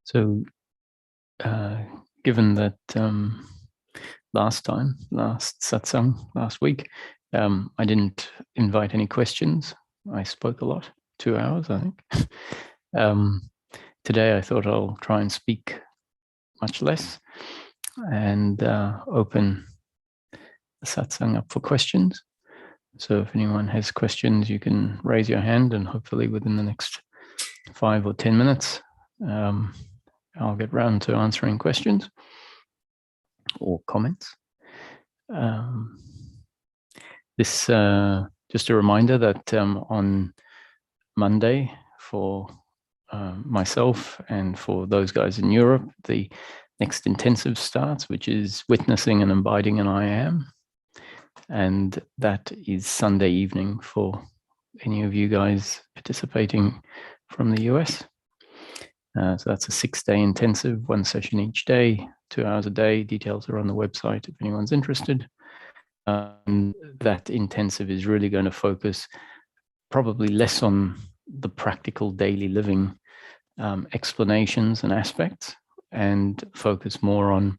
So, given that last satsang, last week, I didn't invite any questions. I spoke a lot, 2 hours, I think. Today, I thought I'll try and speak much less and open the satsang up for questions. So if anyone has questions, you can raise your hand, and hopefully within the next 5 or 10 minutes, I'll get round to answering questions or comments. Just a reminder that on Monday, for myself and for those guys in Europe, the next intensive starts, which is witnessing and abiding in I am. And that is Sunday evening for any of you guys participating from the US. So that's a 6-day intensive, 1 session each day, 2 hours a day. Details are on the website if anyone's interested. That intensive is really going to focus probably less on the practical daily living explanations and aspects, and focus more on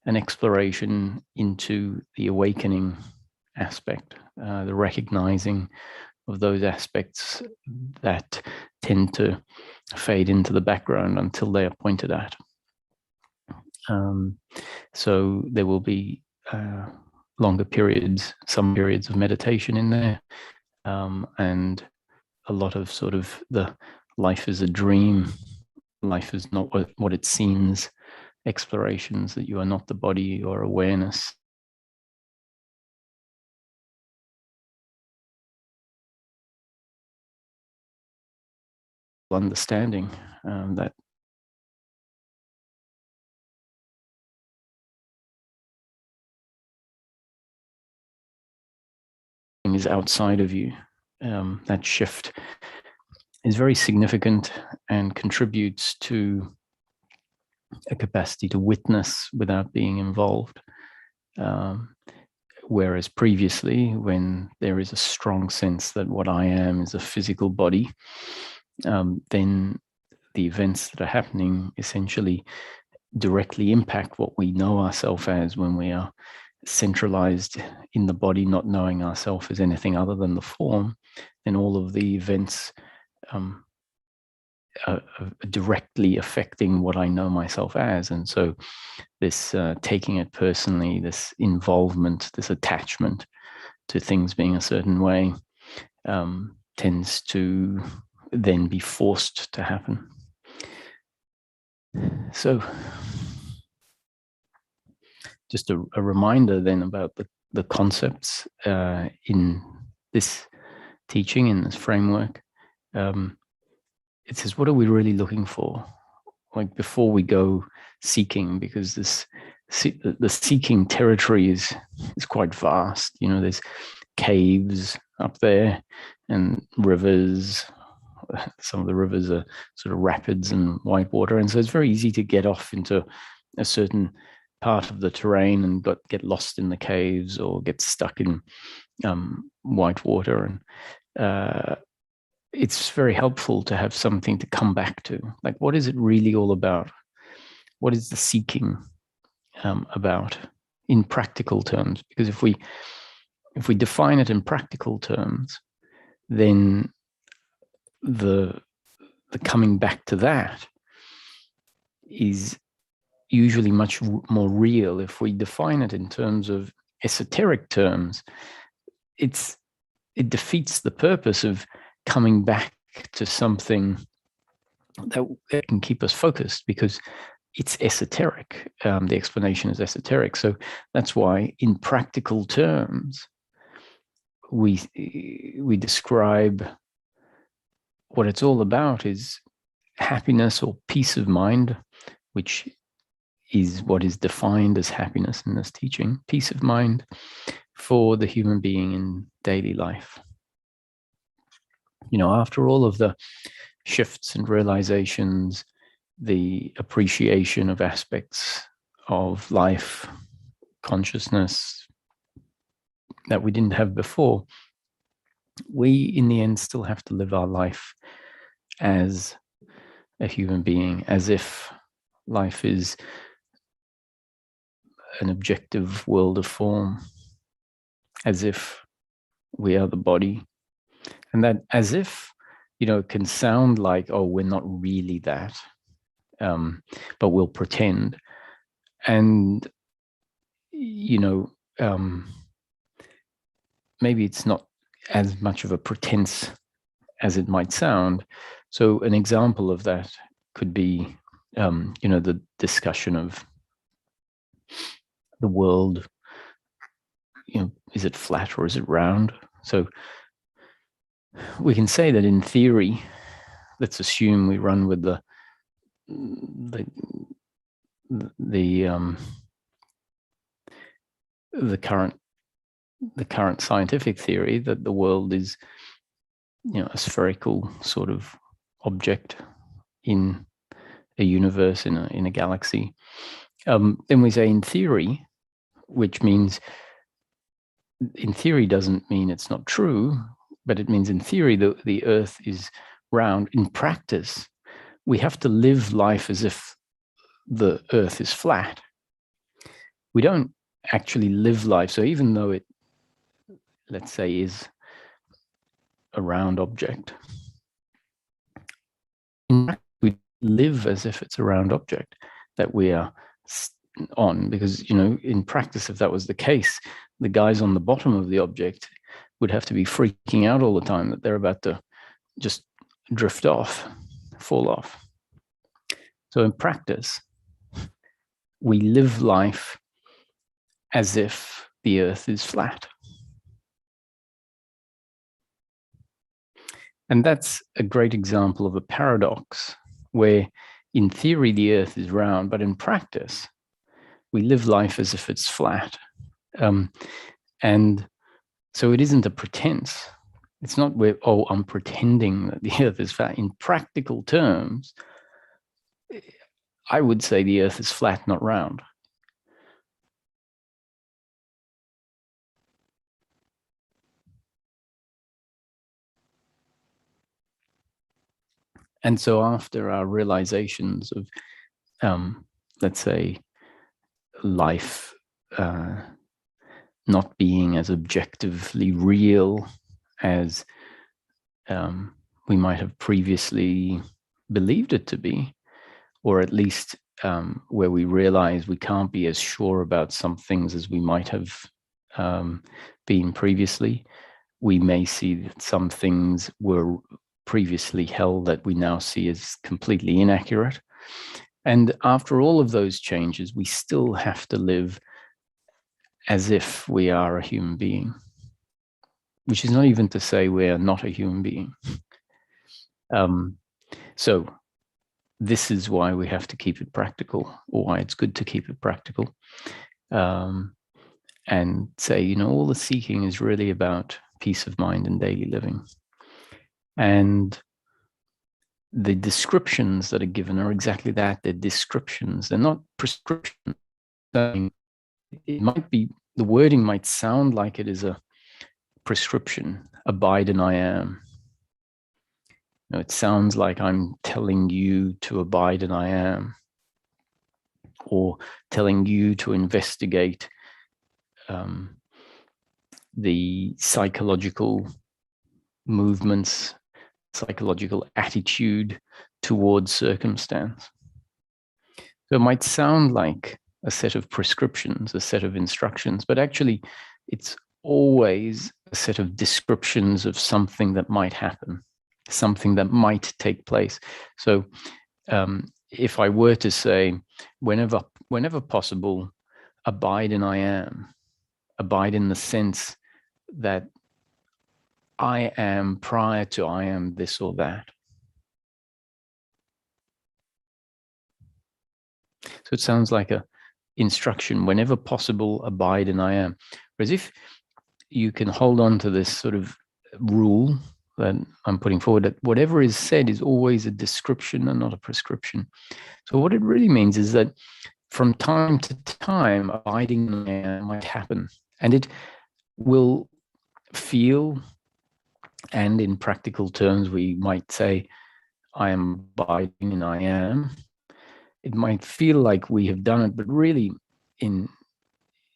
an exploration into the awakening aspect, the recognizing of those aspects that tend to fade into the background until they are pointed at. So there will be longer periods, some periods of meditation in there, and a lot of sort of the life is a dream, life is not what it seems, explorations that you are not the body or awareness. Understanding that is outside of you. That shift is very significant and contributes to a capacity to witness without being involved. Whereas previously, when there is a strong sense that what I am is a physical body, then the events that are happening essentially directly impact what we know ourselves as when we are centralized in the body, not knowing ourselves as anything other than the form. Then all of the events are directly affecting what I know myself as. And so this taking it personally, this involvement, this attachment to things being a certain way tends to then be forced to happen. So just a reminder then about the concepts in this teaching, in this framework. It says, what are we really looking for? Like before we go seeking, because the seeking territory is quite vast. You know, there's caves up there and rivers. Some of the rivers are sort of rapids and white water. And so it's very easy to get off into a certain part of the terrain and get lost in the caves or get stuck in white water. And it's very helpful to have something to come back to. Like, what is it really all about? What is the seeking about in practical terms? Because if we define it in practical terms, then the coming back to that is usually much more real. If we define it in terms of esoteric terms, it defeats the purpose of coming back to something that can keep us focused, because it's esoteric. The explanation is esoteric. So that's why in practical terms, we describe what it's all about is happiness or peace of mind, which is what is defined as happiness in this teaching, peace of mind for the human being in daily life. You know, after all of the shifts and realizations, the appreciation of aspects of life, consciousness that we didn't have before, we in the end still have to live our life as a human being, as if Life is an objective world of form, as if we are the body. And that as if, can sound like, oh, we're not really that, but we'll pretend. And, maybe it's not as much of a pretense as it might sound. So an example of that could be, the discussion of the world. Is it flat or is it round? So we can say that in theory, let's assume we run with the current scientific theory that the world is, a spherical sort of object in a universe, in a galaxy. Then we say in theory, which means in theory doesn't mean it's not true, but it means in theory the Earth is round. In practice, we have to live life as if the Earth is flat. We don't actually live life. So even though it, let's say, is a round object, in practice, we live as if it's a round object that we are on, because, in practice, if that was the case, the guys on the bottom of the object would have to be freaking out all the time that they're about to just drift off, fall off. So in practice, we live life as if the Earth is flat. And that's a great example of a paradox where in theory the Earth is round, but in practice we live life as if it's flat. And so it isn't a pretense. It's not where, oh, I'm pretending that the Earth is flat. In practical terms, I would say the Earth is flat, not round. And so after our realizations of, let's say, life not being as objectively real as we might have previously believed it to be, or at least where we realize we can't be as sure about some things as we might have been previously, we may see that some things were previously held that we now see as completely inaccurate. And after all of those changes, we still have to live as if we are a human being, which is not even to say we are not a human being. So this is why we have to keep it practical, or why it's good to keep it practical. And say, all the seeking is really about peace of mind and daily living. And the descriptions that are given are exactly that. They're descriptions. They're not prescriptions. It might be, the wording might sound like it is a prescription. Abide in I am. It sounds like I'm telling you to abide in I am, or telling you to investigate the psychological movements, psychological attitude towards circumstance. So it might sound like a set of prescriptions, a set of instructions, but actually it's always a set of descriptions of something that might happen, something that might take place. So if I were to say, whenever possible, abide in I am, abide in the sense that I am prior to I am this or that. So it sounds like a instruction, whenever possible, abide in I am. Whereas if you can hold on to this sort of rule that I'm putting forward, that whatever is said is always a description and not a prescription. So what it really means is that from time to time, abiding in I am might happen, and it will feel, and in practical terms, we might say, I am abiding in I am. it might feel like we have done it, but really in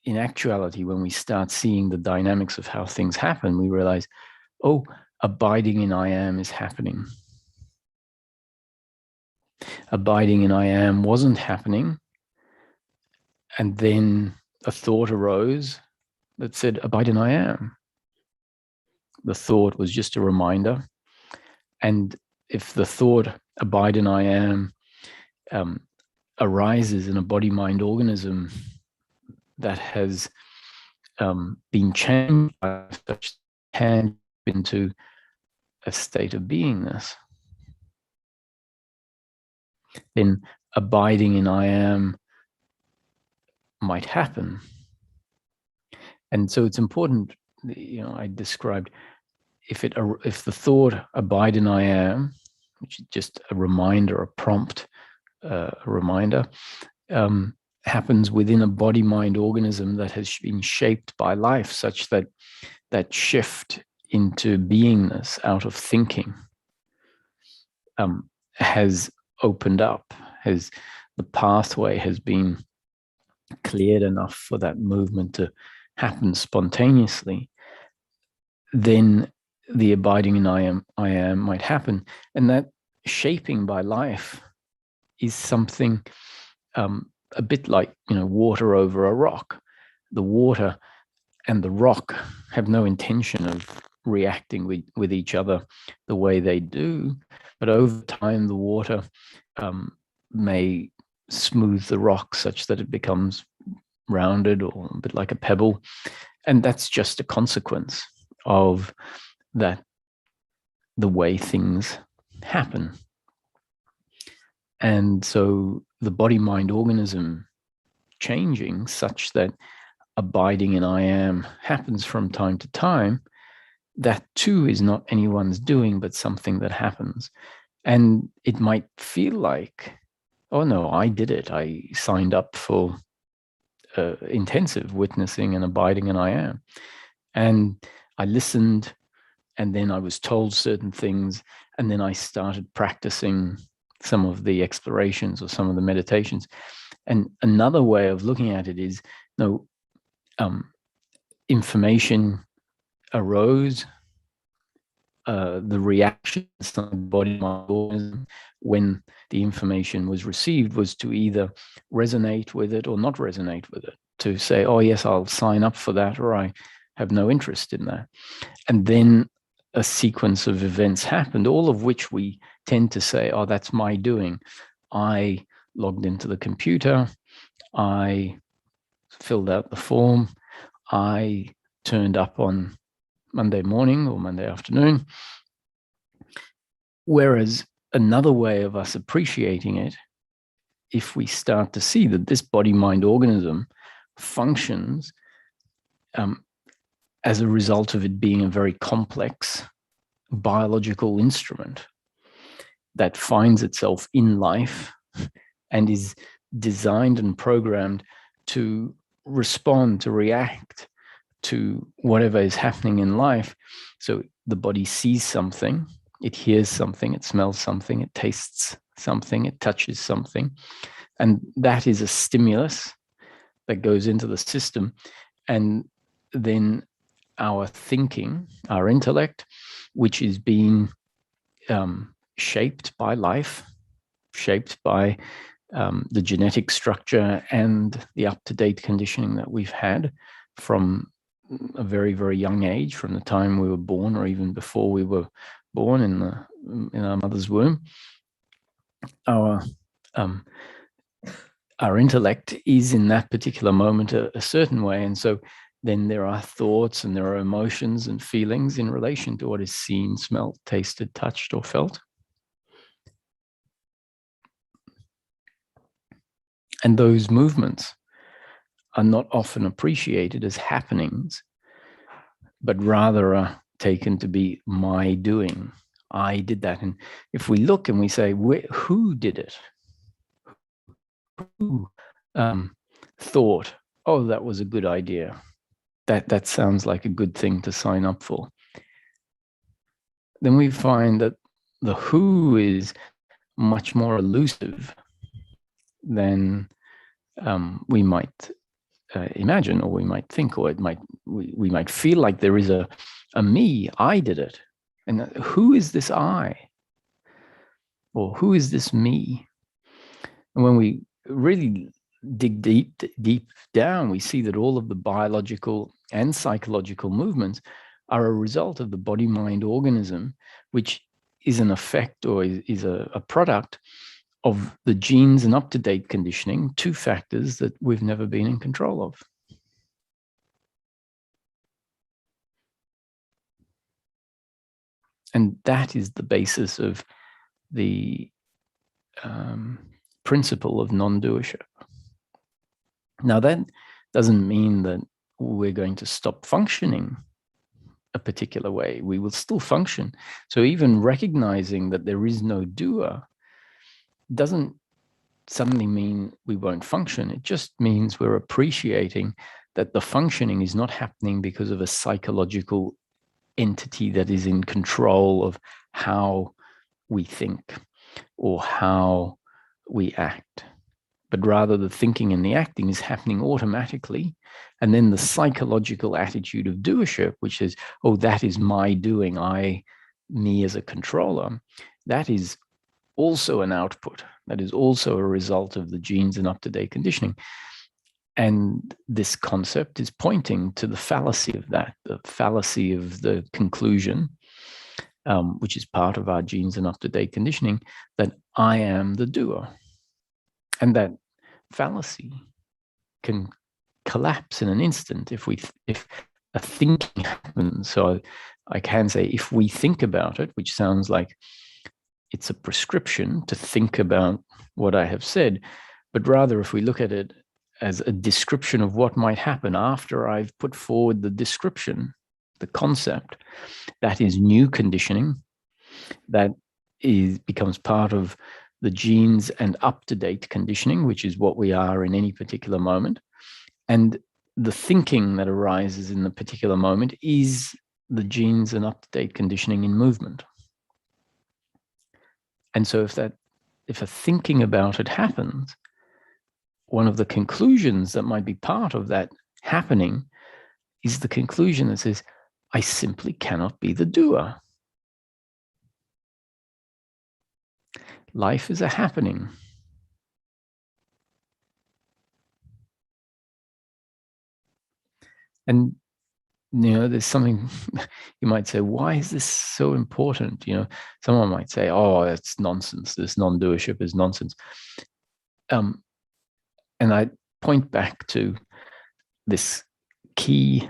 actuality, when we start seeing the dynamics of how things happen, we realize, oh, abiding in I am is happening. Abiding in I am wasn't happening. And then a thought arose that said, abide in I am. The thought was just a reminder. And if the thought, abide in I am, arises in a body-mind organism that has been changed by such hand into a state of beingness, then abiding in I am might happen. And so it's important, I described, if the thought abide in I am, which is just a reminder, a prompt, a reminder, happens within a body-mind organism that has been shaped by life, such that that shift into beingness out of thinking has opened up, the pathway has been cleared enough for that movement to happen spontaneously, then the abiding in I am might happen. And that shaping by life is something a bit like, water over a rock. The water and the rock have no intention of reacting with each other the way they do, but over time the water may smooth the rock such that it becomes rounded or a bit like a pebble. And that's just a consequence of that, the way things happen. And so the body-mind organism changing such that abiding in I am happens from time to time, that too is not anyone's doing, but something that happens. And it might feel like, oh no, I did it. I signed up for intensive witnessing and abiding in I am. And I listened, and then I was told certain things, and then I started practicing some of the explorations or some of the meditations. And another way of looking at it is, information arose, the reaction inside the body, mind, organism, when the information was received, was to either resonate with it or not resonate with it, to say, oh yes, I'll sign up for that, or I have no interest in that. And then a sequence of events happened, all of which we tend to say, oh, that's my doing. I logged into the computer, I filled out the form, I turned up on Monday morning or Monday afternoon. Whereas another way of us appreciating it, if we start to see that this body-mind organism functions as a result of it being a very complex biological instrument that finds itself in life and is designed and programmed to respond, to react to whatever is happening in life. So the body sees something, it hears something, it smells something, it tastes something, it touches something. And that is a stimulus that goes into the system. And then our thinking, our intellect, which is being shaped by life, shaped by the genetic structure and the up-to-date conditioning that we've had from a very, very young age, from the time we were born or even before we were born in our mother's womb. Our intellect is in that particular moment a certain way. And so then there are thoughts and there are emotions and feelings in relation to what is seen, smelt, tasted, touched, or felt. And those movements are not often appreciated as happenings, but rather are taken to be my doing. I did that. And if we look and we say, who did it? Who thought, oh, that was a good idea. That sounds like a good thing to sign up for. Then we find that the who is much more elusive than we might imagine, or we might think, or we might feel like there is a me. I did it, and who is this I, or who is this me? And when we really dig deep down, we see that all of the biological and psychological movements are a result of the body-mind organism, which is an effect, or is a product of the genes and up-to-date conditioning, two factors that we've never been in control of. And that is the basis of the principle of non-doership. Now, that doesn't mean that we're going to stop functioning a particular way. We will still function. So even recognizing that there is no doer doesn't suddenly mean we won't function. It just means we're appreciating that the functioning is not happening because of a psychological entity that is in control of how we think or how we act, but rather the thinking and the acting is happening automatically. And then the psychological attitude of doership, which is, oh, that is my doing, me as a controller, that is also an output. That is also a result of the genes and up-to-date conditioning. And this concept is pointing to the fallacy of that, the fallacy of the conclusion, which is part of our genes and up-to-date conditioning, that I am the doer. And that fallacy can collapse in an instant if a thinking happens. So I can say, if we think about it, which sounds like it's a prescription to think about what I have said, but rather if we look at it as a description of what might happen after I've put forward the description, the concept, that is new conditioning, that becomes part of the genes and up-to-date conditioning, which is what we are in any particular moment. And the thinking that arises in the particular moment is the genes and up-to-date conditioning in movement. And so if a thinking about it happens, one of the conclusions that might be part of that happening is the conclusion that says, I simply cannot be the doer. Life is a happening. And, there's something you might say, why is this so important? Someone might say, oh, it's nonsense. This non-doership is nonsense. And I point back to this key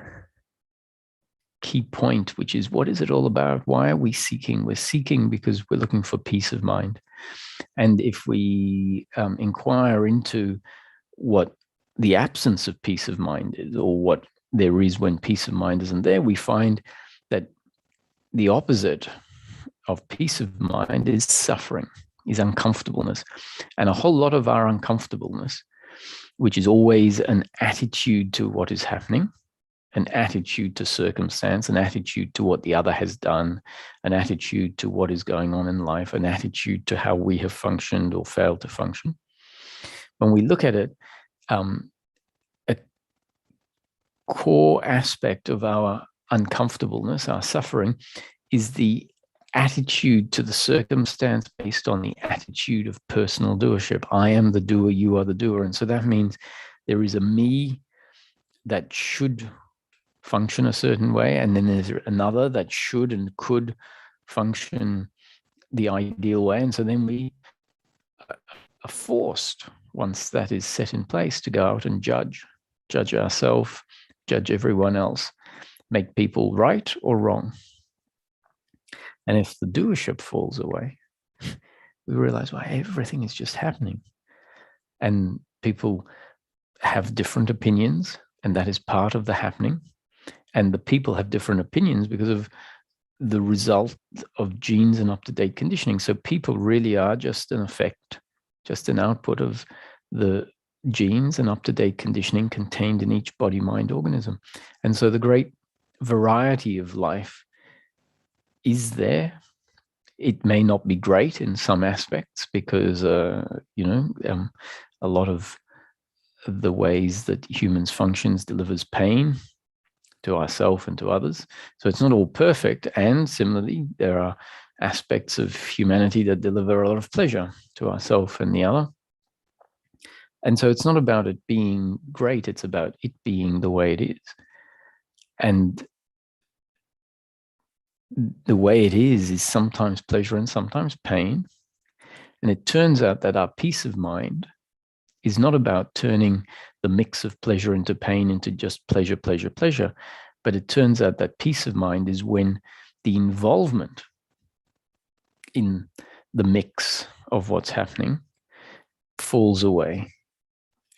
point, which is, what is it all about? Why are we seeking? We're seeking because we're looking for peace of mind. And if we inquire into what the absence of peace of mind is, or what there is when peace of mind isn't there, we find that the opposite of peace of mind is suffering, is uncomfortableness. And a whole lot of our uncomfortableness, which is always an attitude to what is happening, an attitude to circumstance, an attitude to what the other has done, an attitude to what is going on in life, an attitude to how we have functioned or failed to function. When we look at it, a core aspect of our uncomfortableness, our suffering, is the attitude to the circumstance based on the attitude of personal doership. I am the doer, you are the doer. And so that means there is a me that should function a certain way, and then there's another that should and could function the ideal way. And so then we are forced, once that is set in place, to go out and judge ourselves, judge everyone else, make people right or wrong. And if the doership falls away, we realize, well, everything is just happening. And people have different opinions, and that is part of the happening. And the people have different opinions because of the result of genes and up-to-date conditioning. So people really are just an effect, just an output of the genes and up-to-date conditioning contained in each body-mind organism. And so the great variety of life is there. It may not be great in some aspects because, a lot of the ways that humans functions delivers pain to ourselves and to others. So it's not all perfect. And similarly, there are aspects of humanity that deliver a lot of pleasure to ourselves and the other. And so it's not about it being great, it's about it being the way it is. And the way it is sometimes pleasure and sometimes pain. And it turns out that our peace of mind is not about turning the mix of pleasure into pain into just pleasure, pleasure, pleasure. But it turns out that peace of mind is when the involvement in the mix of what's happening falls away.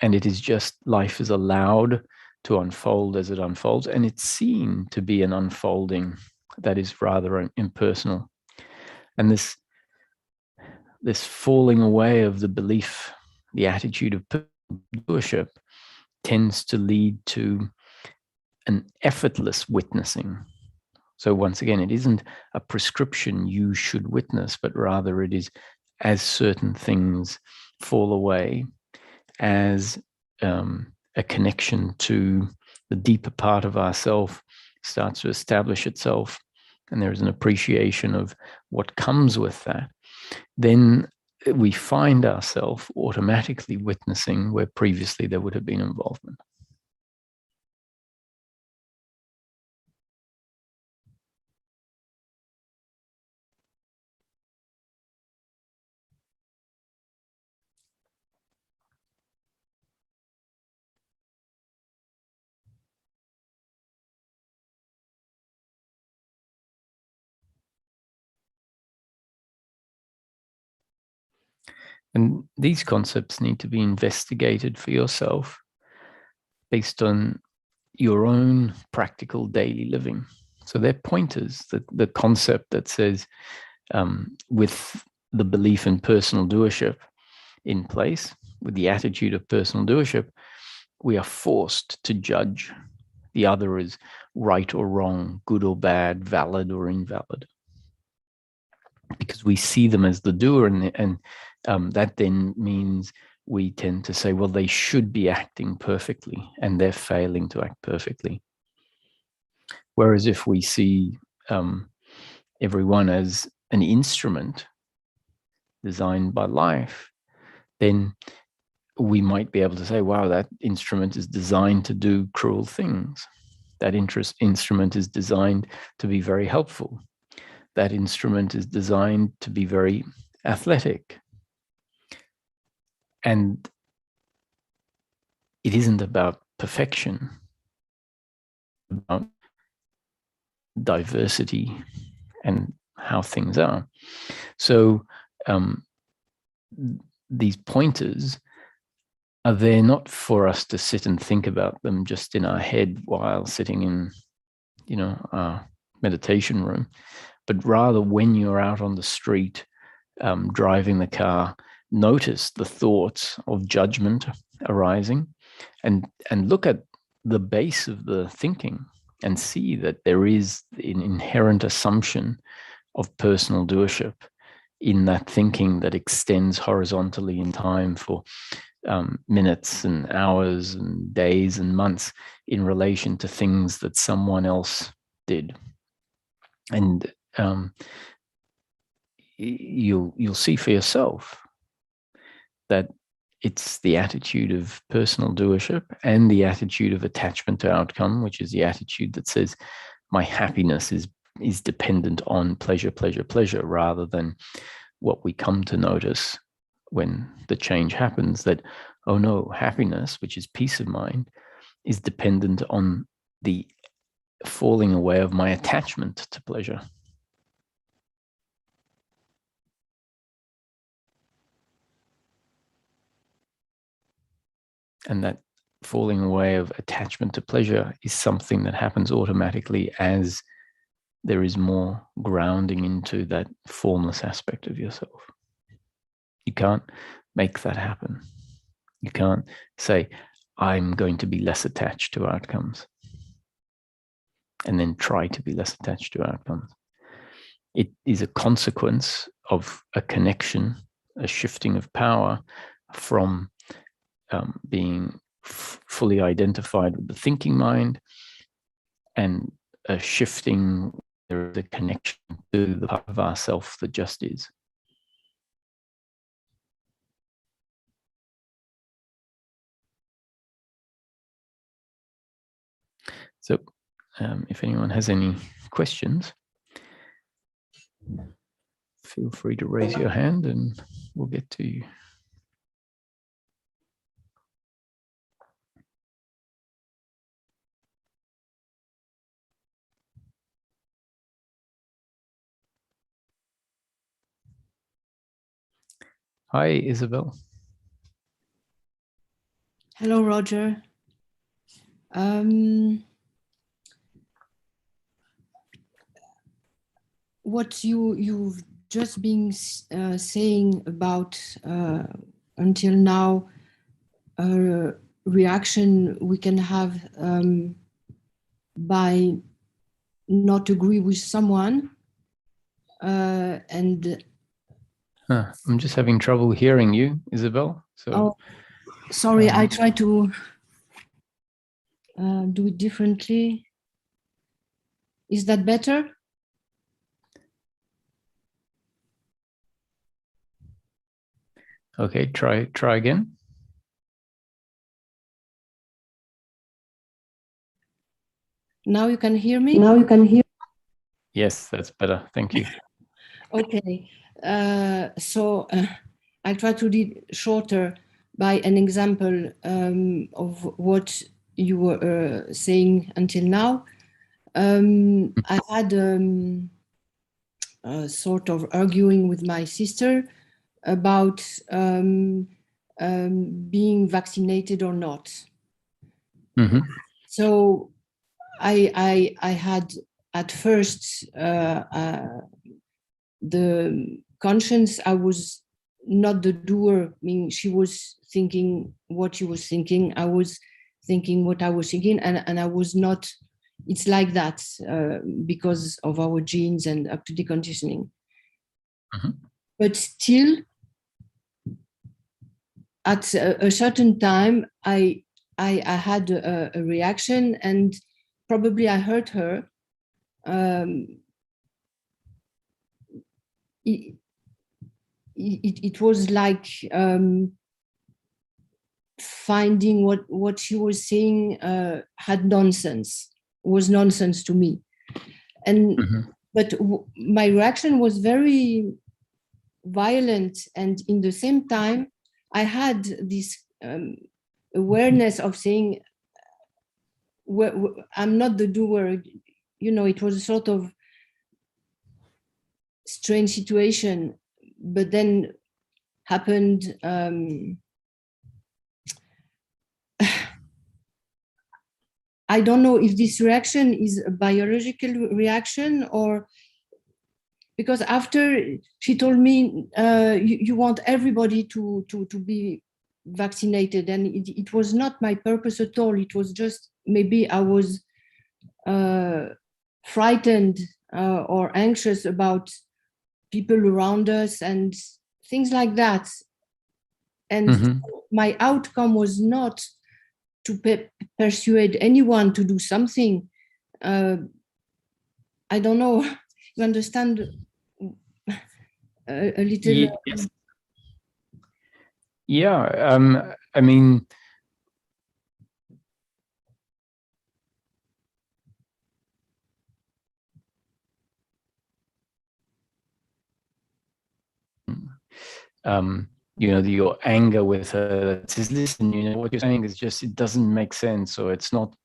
And it is just life is allowed to unfold as it unfolds. And it's seen to be an unfolding that is rather impersonal. And this falling away of the belief, the attitude of doership tends to lead to an effortless witnessing. So once again, it isn't a prescription you should witness, but rather it is as certain things fall away, as a connection to the deeper part of ourself starts to establish itself, and there is an appreciation of what comes with that, then we find ourselves automatically witnessing where previously there would have been involvement. And these concepts need to be investigated for yourself based on your own practical daily living. So they're pointers, the concept that says, with the belief in personal doership in place, with the attitude of personal doership, we are forced to judge the other as right or wrong, good or bad, valid or invalid, because we see them as the doer, and that then means we tend to say, well, they should be acting perfectly, and they're failing to act perfectly. Whereas if we see everyone as an instrument designed by life, then we might be able to say, wow, that instrument is designed to do cruel things. That instrument is designed to be very helpful. That instrument is designed to be very athletic. And it isn't about perfection, about diversity and how things are. So these pointers are there not for us to sit and think about them just in our head while sitting in, our meditation room, but rather when you're out on the street, driving the car, notice the thoughts of judgment arising, and look at the base of the thinking and see that there is an inherent assumption of personal doership in that thinking that extends horizontally in time for minutes and hours and days and months in relation to things that someone else did. And you'll see for yourself that it's the attitude of personal doership and the attitude of attachment to outcome, which is the attitude that says my happiness is dependent on pleasure, pleasure, pleasure, rather than what we come to notice when the change happens, that, oh no, happiness, which is peace of mind, is dependent on the falling away of my attachment to pleasure. And that falling away of attachment to pleasure is something that happens automatically as there is more grounding into that formless aspect of yourself. You can't make that happen. You can't say, I'm going to be less attached to outcomes, and then try to be less attached to outcomes. It is a consequence of a connection, a shifting of power from being fully identified with the thinking mind, and shifting the connection to the part of ourself that just is. So if anyone has any questions, feel free to raise your hand and we'll get to you. Hi, Isabel. Hello, Roger. What you've just been saying about until now, reaction we can have by not agree with someone, and I'm just having trouble hearing you, Isabel. So, oh, sorry, I try to do it differently. Is that better? Okay, try again. Now you can hear me? Now you can hear. Yes, that's better. Thank you. Okay, so I'll try to read shorter by an example of what you were saying until now. I had a sort of arguing with my sister about being vaccinated or not. Mm-hmm. So I had at first the conscience, I was not the doer. I mean, she was thinking what she was thinking. I was thinking what I was thinking, and I was not. It's like that because of our genes and up to the conditioning. Mm-hmm. But still, at a certain time, I had a reaction, and probably I hurt her. It was like finding what she was saying had nonsense, was nonsense to me. And but my reaction was very violent, and in the same time I had this awareness of saying, I'm not the doer. You know, it was a sort of strange situation, but then happened I don't know if this reaction is a biological reaction, or because after she told me you want everybody to be vaccinated, and it was not my purpose at all. It was just maybe I was frightened or anxious about people around us and things like that. And my outcome was not to persuade anyone to do something. I don't know. You understand a little? Yes. Yeah. I mean, you know, your anger with her that says, listen, you know, what you're saying is just, it doesn't make sense, or it's not.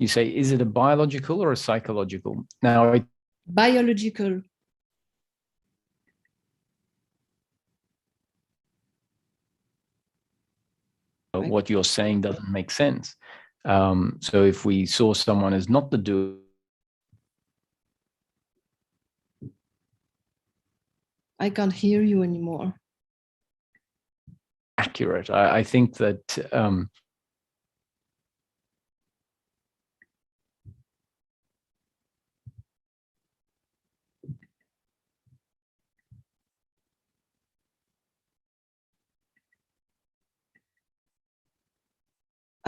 You say, is it a biological or a psychological? Now, Biological. what you're saying doesn't make sense. So if we saw someone as not the doer, I can't hear you anymore. accurate. I think that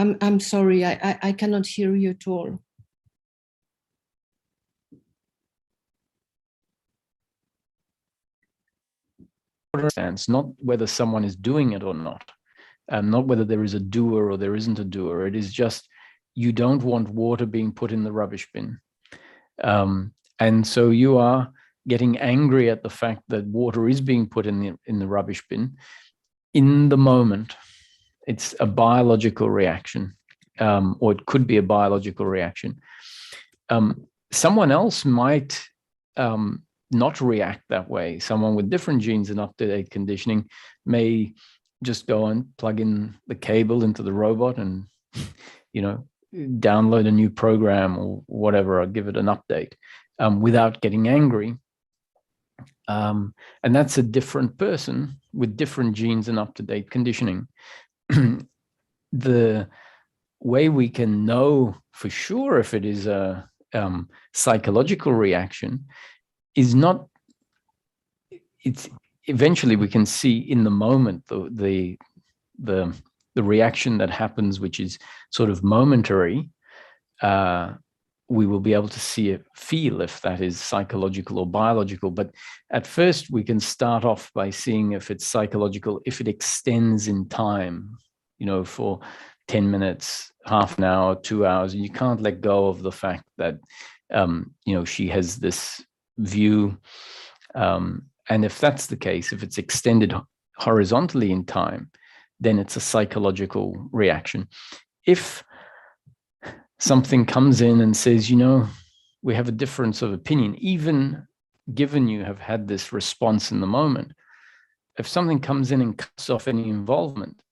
I'm sorry, I cannot hear you at all. Not whether someone is doing it or not, not whether there is a doer or there isn't a doer. It is just you don't want water being put in the rubbish bin. And so you are getting angry at the fact that water is being put in the rubbish bin in the moment. It's a biological reaction, or it could be a biological reaction. Someone else might not react that way. Someone with different genes and up-to-date conditioning may just go and plug in the cable into the robot and, you know, download a new program or whatever, or give it an update without getting angry. And that's a different person with different genes and up-to-date conditioning. The way we can know for sure if it is a psychological reaction is not, it's eventually we can see in the moment the reaction that happens, which is sort of momentary. We will be able to see it, feel if that is psychological or biological. But at first we can start off by seeing if it's psychological, if it extends in time, you know, for 10 minutes, half an hour, 2 hours, and you can't let go of the fact that, you know, she has this view. And if that's the case, if it's extended horizontally in time, then it's a psychological reaction. If something comes in and says, you know, we have a difference of opinion, even given you have had this response in the moment, if something comes in and cuts off any involvement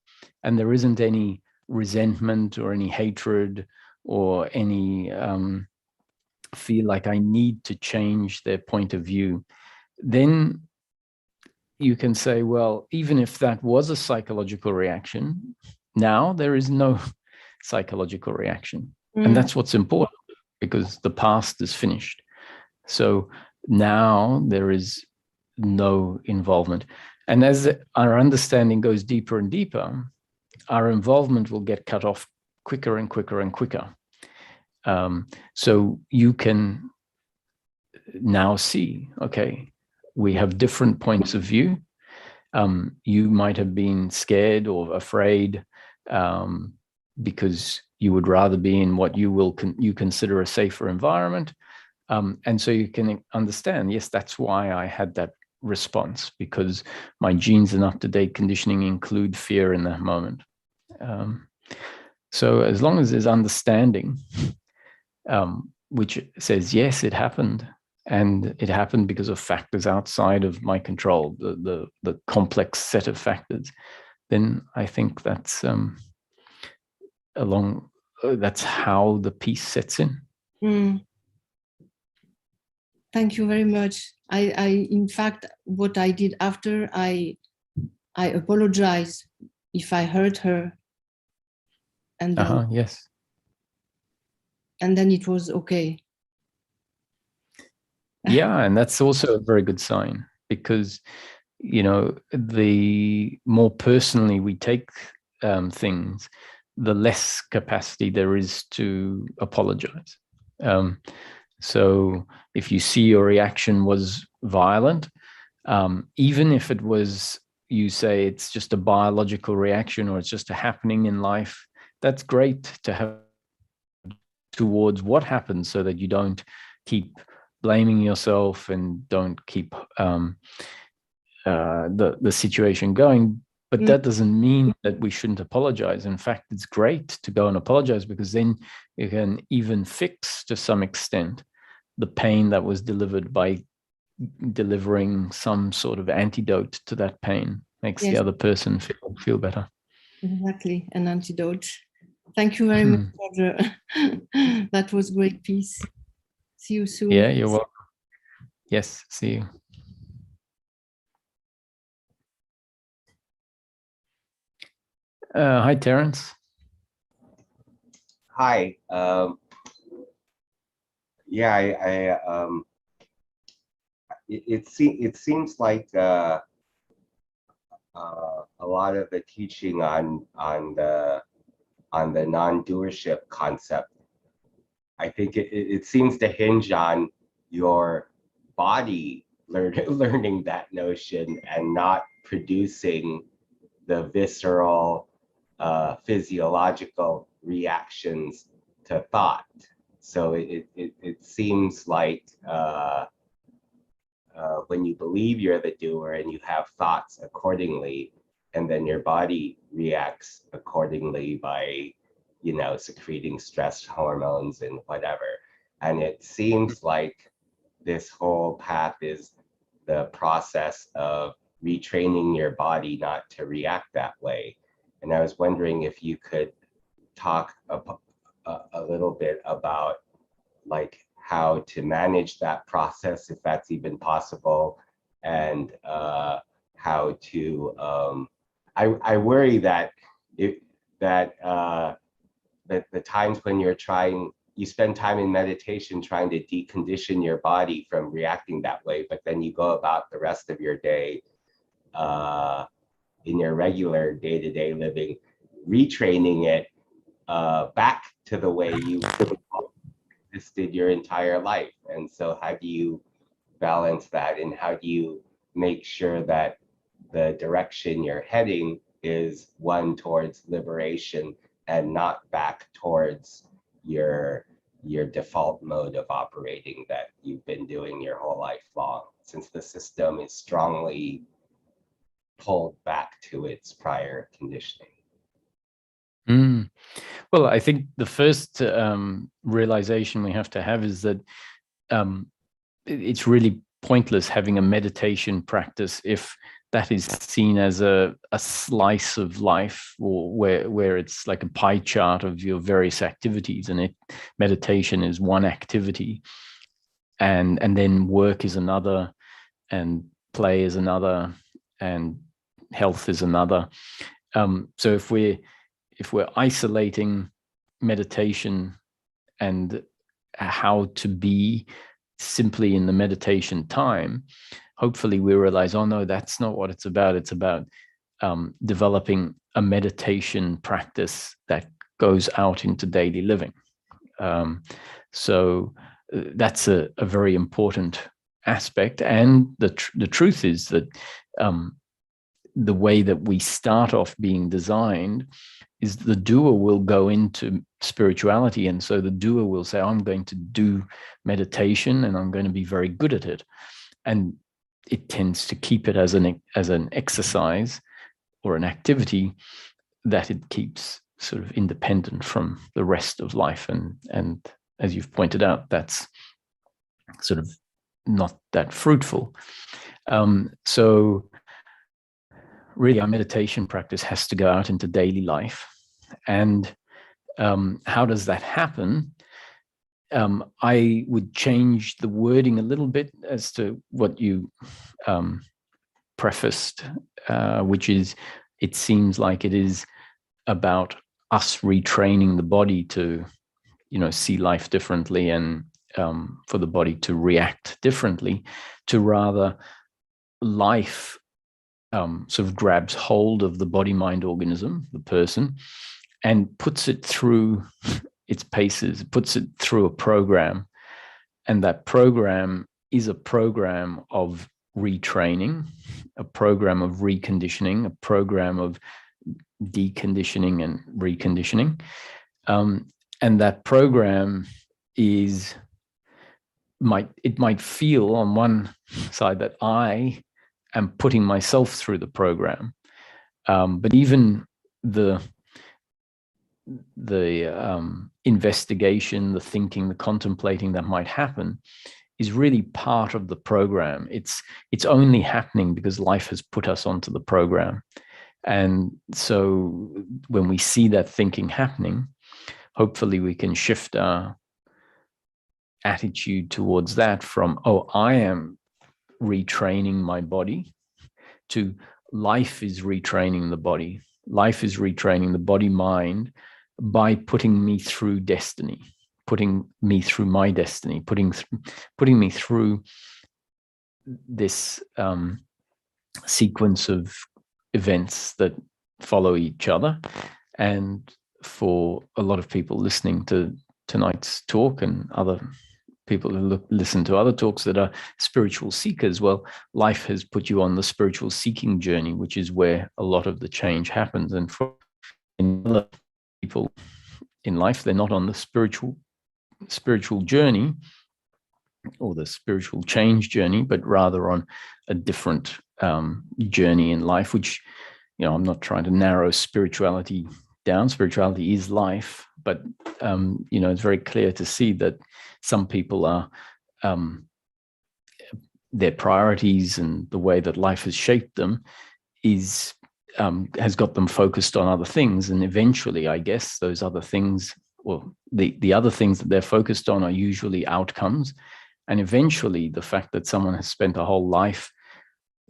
and there isn't any resentment or any hatred or any feel like I need to change their point of view, then you can say, well, even if that was a psychological reaction, now there is no psychological reaction. And that's what's important, because the past is finished. So now there is no involvement. And as our understanding goes deeper and deeper, our involvement will get cut off quicker and quicker and quicker. So you can now see, okay, we have different points of view. You might have been scared or afraid because you would rather be in what you consider a safer environment. And so you can understand, yes, that's why I had that response, because my genes and up-to-date conditioning include fear in that moment. So as long as there's understanding, which says, yes, it happened, and it happened because of factors outside of my control, the complex set of factors, then I think that's that's how the peace sets in. Thank you very much. I in fact, what I did after, I apologize if I hurt her, and yes, and then it was okay. Yeah, and that's also a very good sign, because, you know, the more personally we take things, the less capacity there is to apologize. So if you see your reaction was violent, even if it was, you say it's just a biological reaction or it's just a happening in life, that's great to have towards what happened, so that you don't keep blaming yourself and don't keep the situation going. But that doesn't mean that we shouldn't apologize. In fact, it's great to go and apologize, because then you can even fix, to some extent, the pain that was delivered by delivering some sort of antidote to that pain. Makes the other person feel better. Exactly, an antidote. Thank you very much, Roger. That was great peace. See you soon. Yeah, you're welcome. Yes, see you. Hi, Terence. Hi. Yeah, it seems like a lot of the teaching on on the non-doership concept. I think it seems to hinge on your body learning that notion and not producing the visceral physiological reactions to thought. So it seems like when you believe you're the doer and you have thoughts accordingly, and then your body reacts accordingly by, you know, secreting stress hormones and whatever. And it seems like this whole path is the process of retraining your body not to react that way. And I was wondering if you could talk a little bit about like how to manage that process, if that's even possible, and how to. I worry that that the times when you spend time in meditation trying to decondition your body from reacting that way, but then you go about the rest of your day in your regular day-to-day living, retraining it back to the way you existed your entire life. And so how do you balance that, and how do you make sure that the direction you're heading is one towards liberation and not back towards your default mode of operating that you've been doing your whole life long, since the system is strongly pulled back to its prior conditioning? Well, I think the first realization we have to have is that it's really pointless having a meditation practice if that is seen as a slice of life, or where it's like a pie chart of your various activities, and meditation is one activity, and then work is another, and play is another, and health is another. So if we're isolating meditation and how to be simply in the meditation time, hopefully we realize, oh no, that's not what it's about. It's about developing a meditation practice that goes out into daily living. So that's a very important aspect. And the truth is that the way that we start off being designed is the doer will go into spirituality. And so the doer will say, I'm going to do meditation and I'm going to be very good at it. And it tends to keep it as an exercise or an activity that it keeps sort of independent from the rest of life. And as you've pointed out, that's sort of not that fruitful. So really, our meditation practice has to go out into daily life. And how does that happen? I would change the wording a little bit as to what you prefaced, which is, it seems like it is about us retraining the body to, see life differently, and for the body to react differently, to rather life sort of grabs hold of the body-mind organism, the person, and puts it through its paces, puts it through a program. And that program is a program of retraining, a program of reconditioning, a program of deconditioning and reconditioning. And that program might feel on one side that I am putting myself through the program. But even the investigation, the thinking, the contemplating that might happen is really part of the program. It's only happening because life has put us onto the program. And so when we see that thinking happening, hopefully we can shift our attitude towards that from, oh, I am retraining my body, to life is retraining the body. Life is retraining the body-mind by putting me through destiny, putting me through my destiny, putting me through this sequence of events that follow each other. And for a lot of people listening to tonight's talk and other people who listen to other talks that are spiritual seekers, well, life has put you on the spiritual seeking journey, which is where a lot of the change happens. And for other people in life, they're not on the spiritual journey or the spiritual change journey, but rather on a different journey in life, which, I'm not trying to narrow spirituality down. Spirituality is life, but it's very clear to see that some people are their priorities and the way that life has shaped them is has got them focused on other things, and eventually, I guess, those other things, well, the other things that they're focused on are usually outcomes, and eventually, the fact that someone has spent a whole life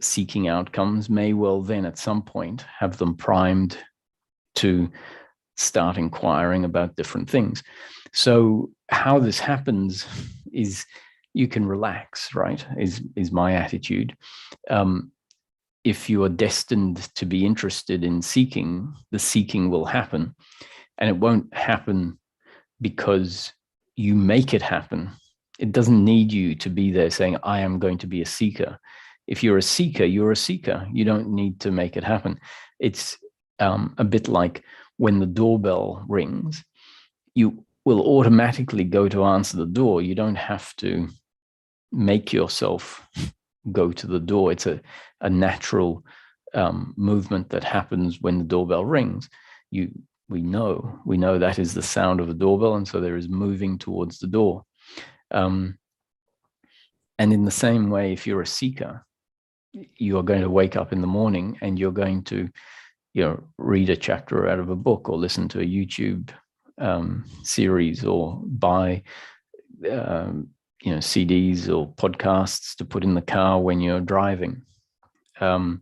seeking outcomes may well then, at some point, have them primed to start inquiring about different things. So how this happens is you can relax, right? Is my attitude. If you are destined to be interested in seeking, the seeking will happen. And it won't happen because you make it happen. It doesn't need you to be there saying, I am going to be a seeker. If you're a seeker, you're a seeker. You don't need to make it happen. It's a bit like when the doorbell rings, you will automatically go to answer the door. You don't have to make yourself go to the door. It's a natural movement that happens when the doorbell rings. We know that is the sound of a doorbell, and so there is moving towards the door. And in the same way, if you're a seeker, you are going to wake up in the morning and you're going to read a chapter out of a book or listen to a YouTube series or buy CDs or podcasts to put in the car when you're driving. And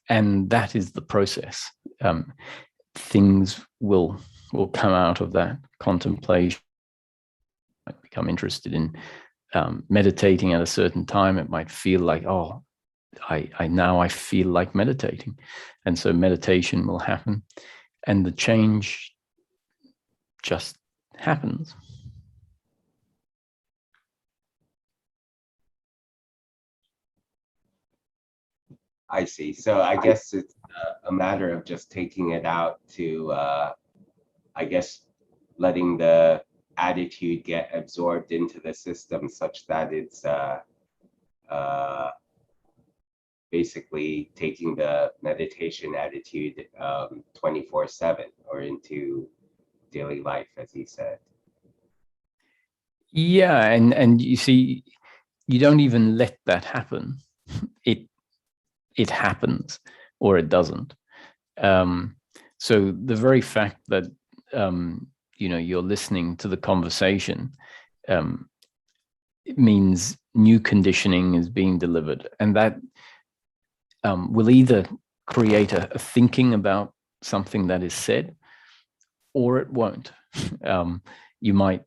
that is the process. Things will come out of that contemplation. You might become interested in meditating at a certain time. It might feel like, I feel like meditating. And so meditation will happen and the change just happens. I see. So I guess it's a matter of just taking it out to, I guess, letting the attitude get absorbed into the system such that it's basically taking the meditation attitude 24/7 or into daily life, as he said. Yeah, and you see, you don't even let that happen. It happens or it doesn't. So the very fact that you're listening to the conversation, it means new conditioning is being delivered, and that will either create a thinking about something that is said, or it won't. You might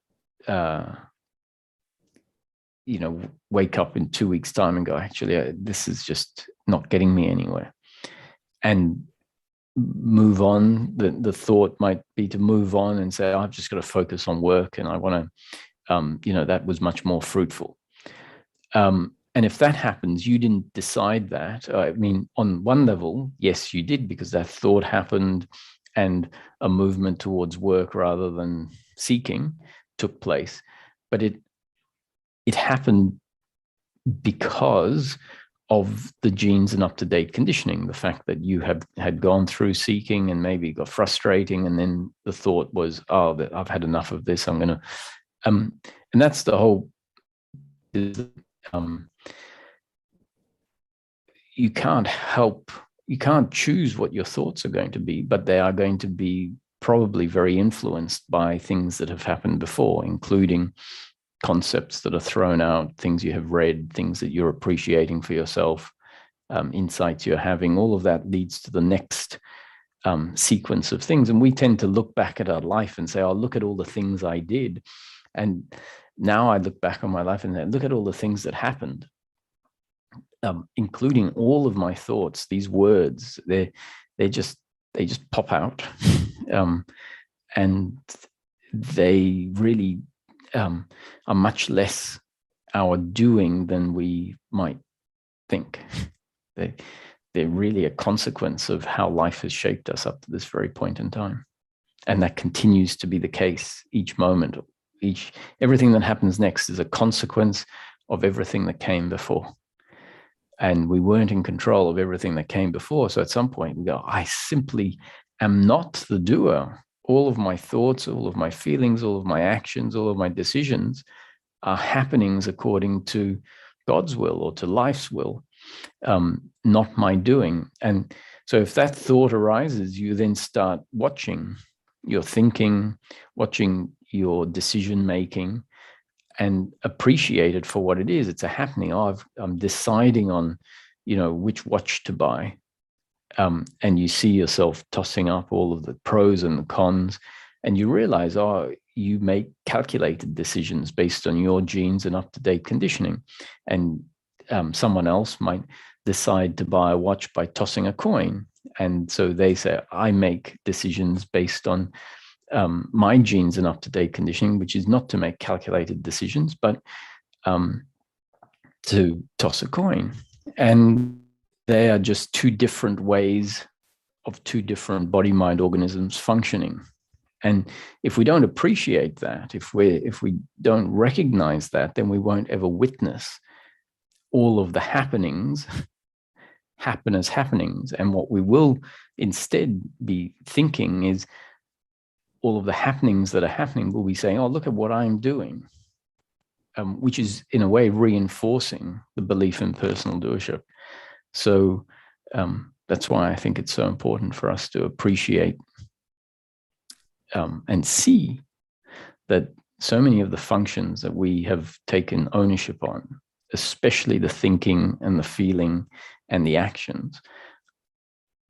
wake up in 2 weeks' time and go, actually, this is just not getting me anywhere, and move on. The thought might be to move on and say, I've just got to focus on work, and I want to, that was much more fruitful. And if that happens, you didn't decide that. I mean, on one level, yes, you did, because that thought happened and a movement towards work rather than seeking took place. But it happened because of the genes and up-to-date conditioning, the fact that you had gone through seeking and maybe got frustrating, and then the thought was, I've had enough of this, I'm going to, and that's the whole, you can't choose what your thoughts are going to be, but they are going to be probably very influenced by things that have happened before, including concepts that are thrown out, things you have read, things that you're appreciating for yourself, insights you're having. All of that leads to the next sequence of things. And we tend to look back at our life and say, look at all the things I did. And now I look back on my life and say, look at all the things that happened, including all of my thoughts. These words, they just pop out. and they really are much less our doing than we might think. They're really a consequence of how life has shaped us up to this very point in time. And that continues to be the case each moment. Everything that happens next is a consequence of everything that came before. And we weren't in control of everything that came before. So at some point we go, I simply am not the doer. All of my thoughts, all of my feelings, all of my actions, all of my decisions are happenings according to God's will or to life's will, not my doing. And so if that thought arises, you then start watching your thinking, watching your decision making, and appreciate it for what it is. It's a happening. I'm deciding on, which watch to buy. And you see yourself tossing up all of the pros and the cons, and you realize, you make calculated decisions based on your genes and up-to-date conditioning. And someone else might decide to buy a watch by tossing a coin. And so they say, I make decisions based on my genes and up-to-date conditioning, which is not to make calculated decisions, but to toss a coin. And they are just two different ways of two different body-mind organisms functioning. And if we don't appreciate that, if we don't recognize that, then we won't ever witness all of the happenings happen as happenings. And what we will instead be thinking is all of the happenings that are happening, we'll be saying, oh, look at what I'm doing, which is in a way reinforcing the belief in personal doership. So that's why I think it's so important for us to appreciate and see that so many of the functions that we have taken ownership on, especially the thinking and the feeling and the actions,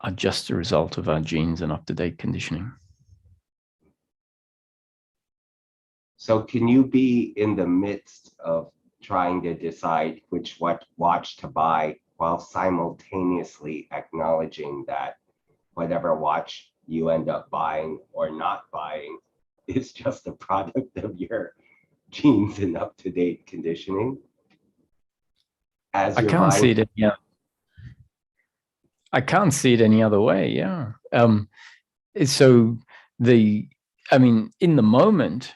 are just a result of our genes and up-to-date conditioning. So can you be in the midst of trying to decide which watch to buy while simultaneously acknowledging that whatever watch you end up buying or not buying is just a product of your genes and up-to-date conditioning? I can't see it. Yeah, I can't see it any other way. Yeah. So in the moment,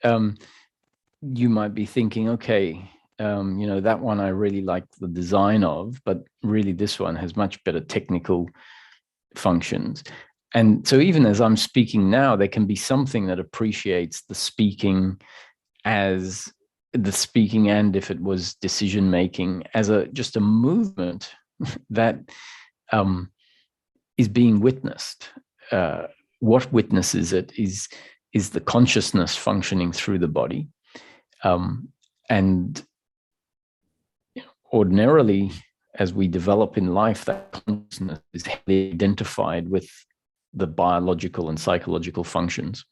you might be thinking, okay, that one I really like the design of, but really this one has much better technical functions. And so even as I'm speaking now, there can be something that appreciates the speaking as the speaking, and if it was decision making, as just a movement that is being witnessed. What witnesses it is the consciousness functioning through the body. And ordinarily, as we develop in life, that consciousness is heavily identified with the biological and psychological functions,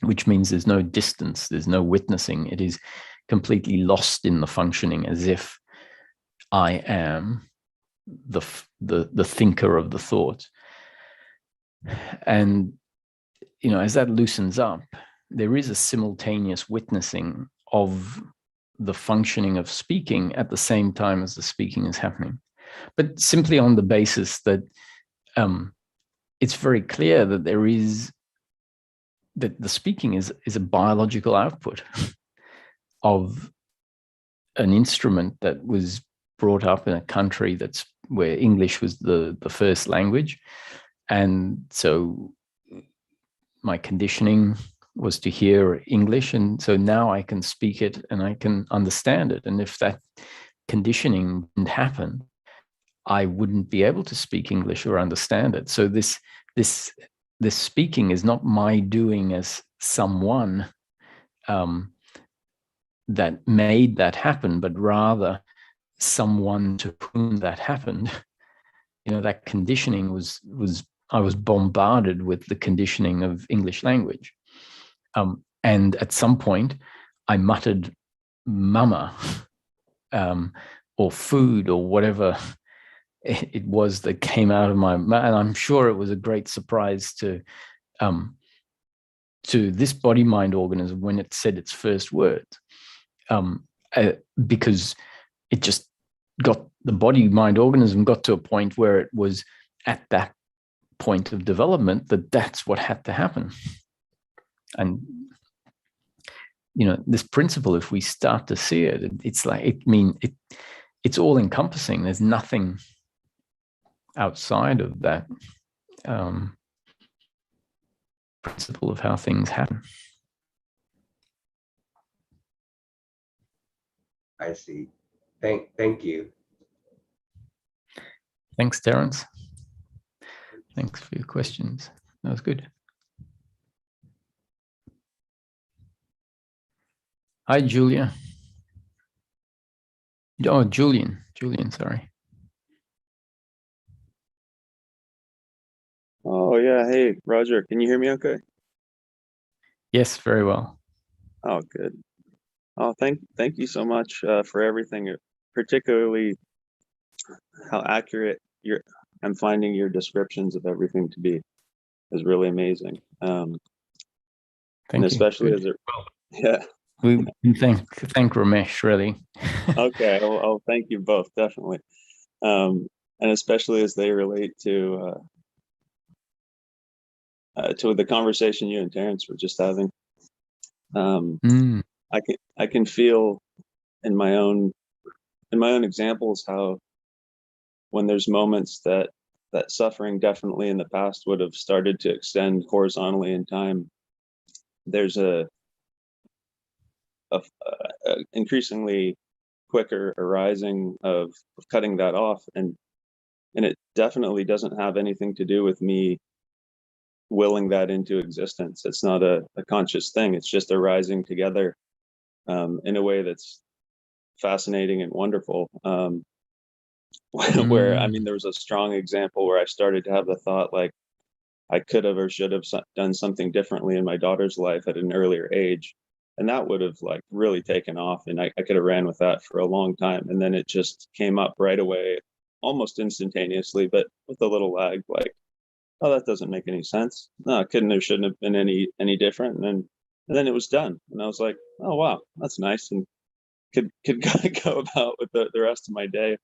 which means there's no distance, there's no witnessing. It is completely lost in the functioning, as if I am the thinker of the thought. And as that loosens up, there is a simultaneous witnessing of the functioning of speaking at the same time as the speaking is happening, but simply on the basis that it's very clear that that the speaking is a biological output of an instrument that was brought up in a country where English was the first language. And so my conditioning was to hear English. And so now I can speak it and I can understand it. And if that conditioning didn't happen, I wouldn't be able to speak English or understand it. So this speaking is not my doing as someone that made that happen, but rather someone to whom that happened. That conditioning was I was bombarded with the conditioning of English language. And at some point I muttered mama or food or whatever it was that came out of my mouth. And I'm sure it was a great surprise to to this body-mind organism when it said its first words, because it just got, the body-mind organism got to a point where it was at that point of development that that's what had to happen. And this principle, if we start to see it, it's like, it's all encompassing. There's nothing outside of that principle of how things happen. I see. Thank you. Thanks, Terence. Thanks for your questions. That was good. Hi, Julia. Oh, Julian, sorry. Oh, yeah. Hey, Roger, can you hear me okay? Yes, very well. Oh, good. Oh, thank you so much for everything, particularly how accurate I'm finding your descriptions of everything to be is really amazing. Thank and especially you. as it, yeah. We can thank Ramesh, really. Okay, I'll thank you both, definitely. And especially as they relate to the conversation you and Terence were just having. I can feel in my own examples how when there's moments that suffering definitely in the past would have started to extend horizontally in time, there's a increasingly quicker arising of cutting that off, and it definitely doesn't have anything to do with me willing that into existence. It's not a conscious thing. It's just arising together in a way that's fascinating and wonderful. Where, I mean, there was a strong example where I started to have the thought, like, I could have or should have done something differently in my daughter's life at an earlier age. And that would have like really taken off, and I could have ran with that for a long time. And then it just came up right away, almost instantaneously, but with a little lag, like, oh, that doesn't make any sense. No, it couldn't or shouldn't have been any different. And then it was done. And I was like, oh, wow, that's nice. And could go about with the rest of my day.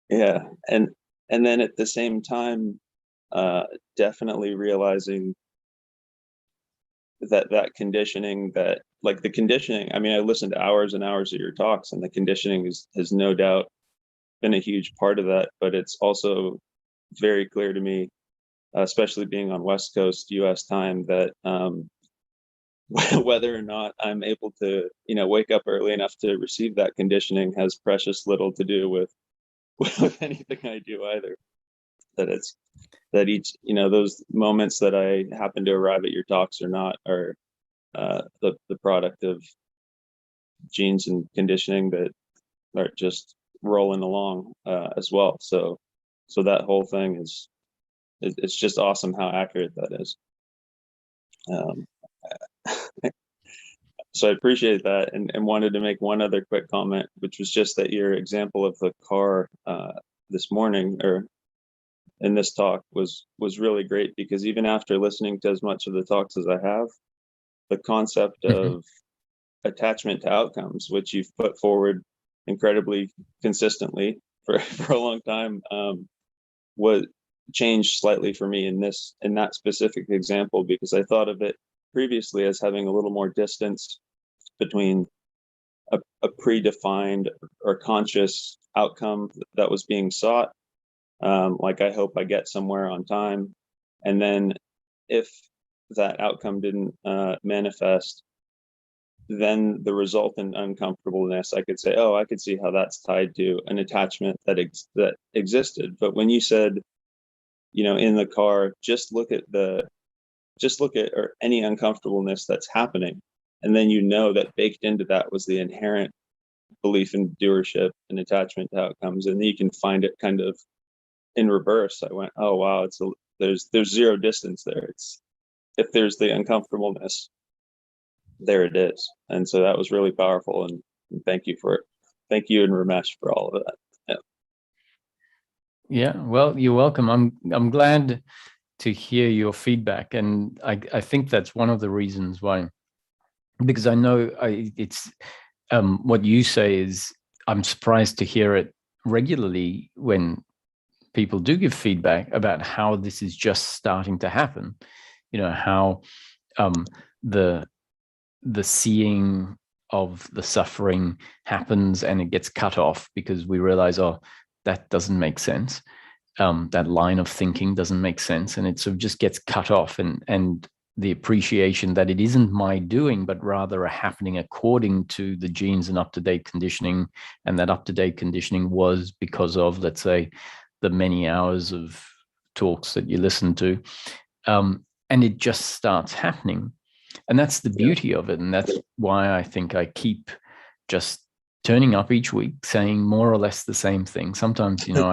Yeah. And then at the same time, definitely realizing that conditioning, that like the conditioning, I mean, I listened to hours and hours of your talks, and the conditioning has no doubt been a huge part of that, but it's also very clear to me, especially being on West Coast US time, that whether or not I'm able to, wake up early enough to receive that conditioning has precious little to do with anything I do either. That each, those moments that I happen to arrive at your talks or not are the product of genes and conditioning that are just rolling along as well. So that whole thing it's just awesome how accurate that is. So I appreciate that, and wanted to make one other quick comment, which was just that your example of the car this morning, or in this talk, was really great, because even after listening to as much of the talks as I have, the concept of attachment to outcomes, which you've put forward incredibly consistently for a long time, was changed slightly for me in that specific example, because I thought of it previously as having a little more distance between a predefined or conscious outcome that was being sought, like, I hope I get somewhere on time, and then if that outcome didn't manifest, then the resultant uncomfortableness, I could say, oh, I could see how that's tied to an attachment that existed. But when you said, in the car, just look at or any uncomfortableness that's happening, and then that baked into that was the inherent belief in doership and attachment to outcomes, and then you can find it kind of in reverse. I went, oh wow, there's zero distance there. It's, if there's the uncomfortableness, there it is. And so that was really powerful, and thank you and Ramesh for all of that. Yeah, well, you're welcome. I'm glad hear your feedback, and I think that's one of the reasons why, because I know it's what you say is, I'm surprised to hear it regularly when people do give feedback about how this is just starting to happen. You know, how the seeing of the suffering happens and it gets cut off because we realize, oh, that doesn't make sense. That line of thinking doesn't make sense, and it sort of just gets cut off, and the appreciation that it isn't my doing, but rather a happening according to the genes and up-to-date conditioning, and that up-to-date conditioning was because of, let's say, the many hours of talks that you listen to, and it just starts happening. And that's the beauty of it, and that's why I think I keep just turning up each week, saying more or less the same thing. Sometimes, you know,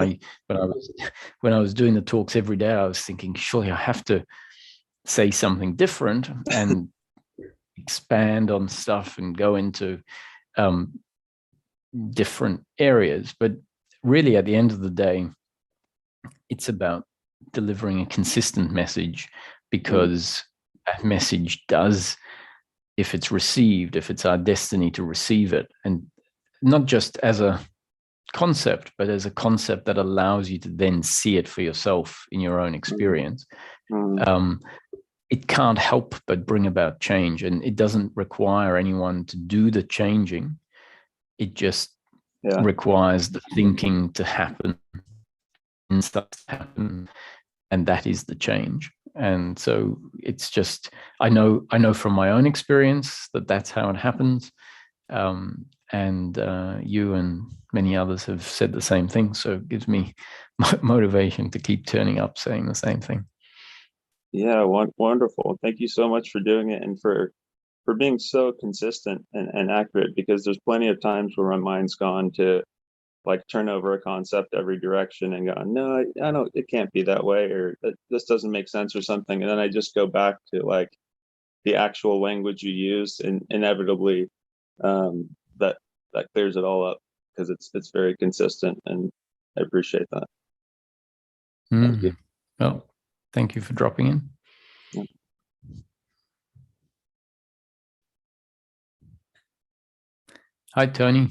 when I was doing the talks every day, I was thinking, surely I have to say something different and expand on stuff and go into different areas. But really, at the end of the day, it's about delivering a consistent message, because that message does, if it's received, if it's our destiny to receive it, and not just as a concept, but as a concept that allows you to then see it for yourself in your own experience. It can't help but bring about change, and it doesn't require anyone to do the changing. It just requires the thinking to happen and stuff to happen, and that is the change. And so it's just, I know from my own experience that that's how it happens. And you and many others have said the same thing. So it gives me motivation to keep turning up saying the same thing. Yeah, wonderful. Thank you so much for doing it, and for being so consistent and accurate, because there's plenty of times where my mind's gone to like turn over a concept every direction and go, no, I don't, it can't be that way, or this doesn't make sense or something. And then I just go back to like the actual language you use, and inevitably that clears it all up, because it's very consistent, and I appreciate that. Thank you. Well, thank you for dropping in. Yeah. Hi, Tony.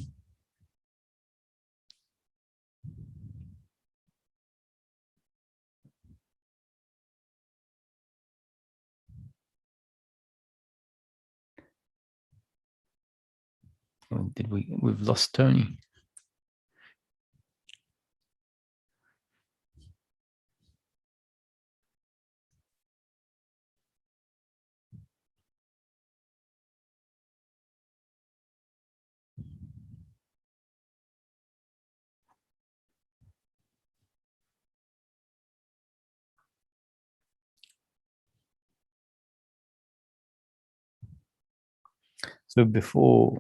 We've lost Tony. So before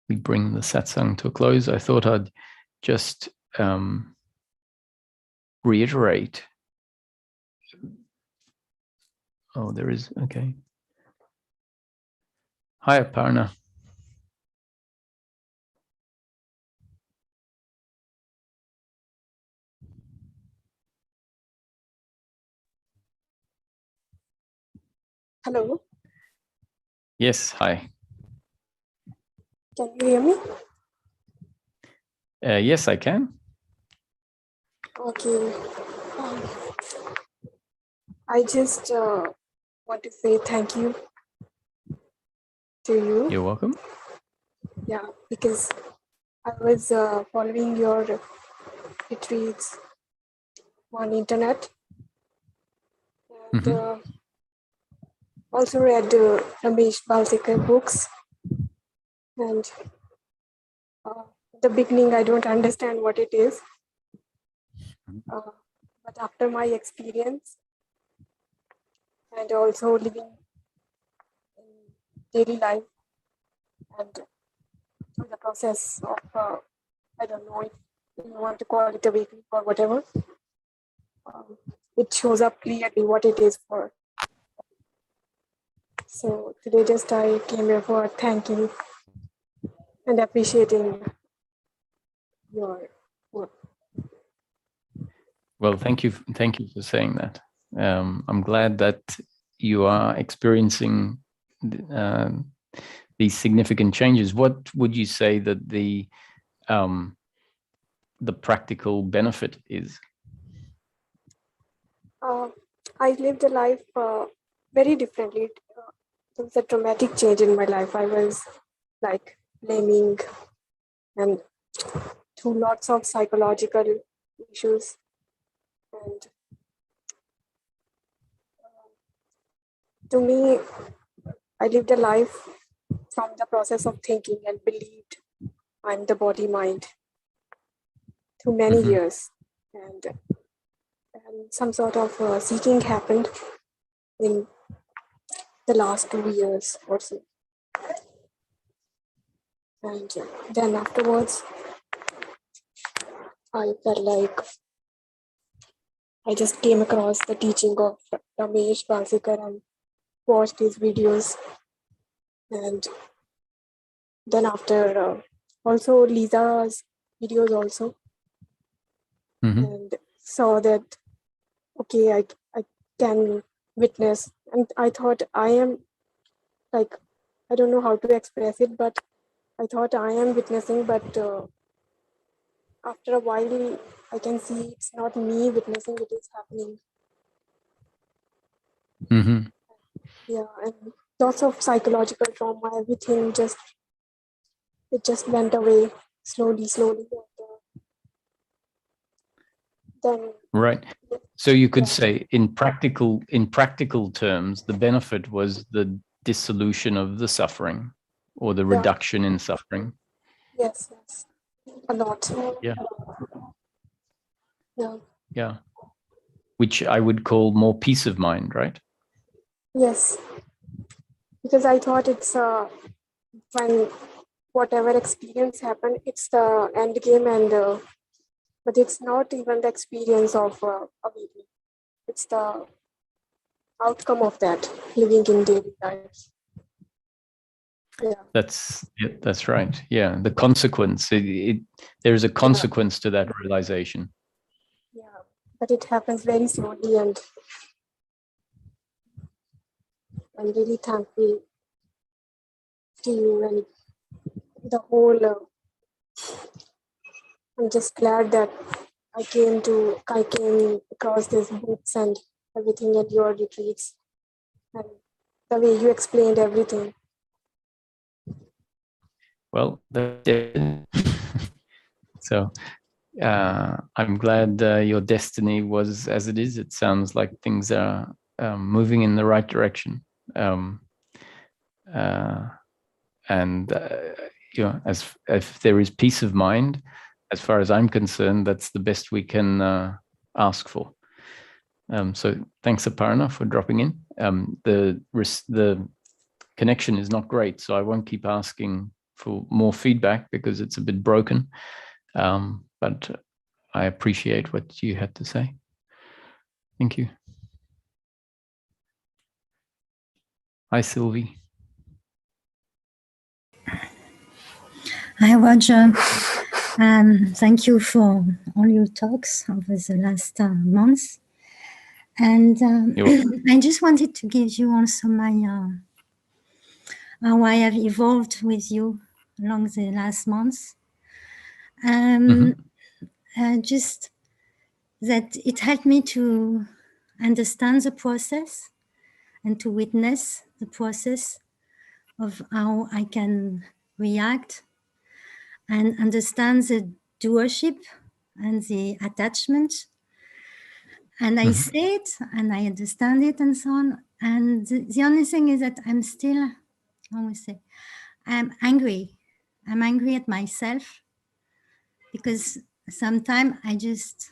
we bring the satsang to a close, I thought I'd just reiterate. Oh, there is, okay. Hi, Aparna. Hello. Yes, hi. Can you hear me? Yes, I can. Okay. I just want to say thank you to you. You're welcome. Yeah, because I was following your retreats on internet, and also read Ramesh Balsekar books. And at the beginning, I don't understand what it is. But after my experience, and also living in daily life, and through the process of, I don't know if you want to call it awakening or whatever, it shows up clearly what it is for. So today just I came here for thanking and appreciating your work. Well, thank you for saying that. I'm glad that you are experiencing these significant changes. What would you say that the practical benefit is? I lived a life very differently. There was a dramatic change in my life. I was like blaming and through lots of psychological issues. And to me, I lived a life from the process of thinking and believed I'm the body mind through many years. And some sort of seeking happened in the last 2 years or so. And then afterwards, I felt like I just came across the teaching of Ramesh Balsekar and watched his videos. And then after also Lisa's videos also. And saw that, okay, I can witness. And I thought I am like, I don't know how to express it, but I thought I am witnessing, but after a while, I can see it's not me witnessing, it is happening. Yeah, and lots of psychological trauma, everything it just went away slowly. Then right. So you could say in practical terms, the benefit was the dissolution of the suffering or the reduction in suffering. Yes, a lot. Yeah. Which I would call more peace of mind, right? Yes, because I thought it's when whatever experience happened, it's the end game, and but it's not even the experience of awakening. It's the outcome of that living in daily life. Yeah, that's right. Yeah, the consequence. There is a consequence to that realization. Yeah, but it happens very slowly, and I'm really thankful to you and the whole. I'm just glad that I came across these books and everything at your retreats, and the way you explained everything. Well, so I'm glad your destiny was as it is. It sounds like things are moving in the right direction. And as if there is peace of mind, as far as I'm concerned, that's the best we can ask for. So thanks, Aparna, for dropping in. The connection is not great, so I won't keep asking for more feedback because it's a bit broken. But I appreciate what you had to say. Thank you. Hi, Sylvie. Hi, Roger. Thank you for all your talks over the last months. And I just wanted to give you also my how I have evolved with you along the last months. Just that it helped me to understand the process and to witness the process of how I can react and understand the doership and the attachment. And I say it and I understand it and so on. And the only thing is that I'm still, I'm angry. I'm angry at myself because sometimes it's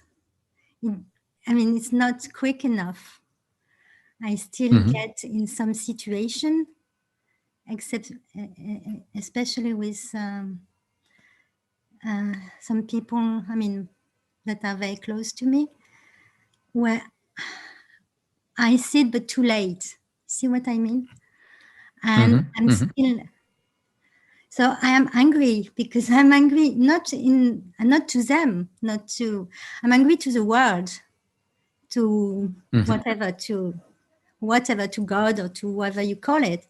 not quick enough. I still get in some situation, except especially with some people, that are very close to me, where I see it, but too late. See what I mean? And I'm still. So I am angry because I'm angry not to them, I'm angry to the world to whatever, to God or to whatever you call it,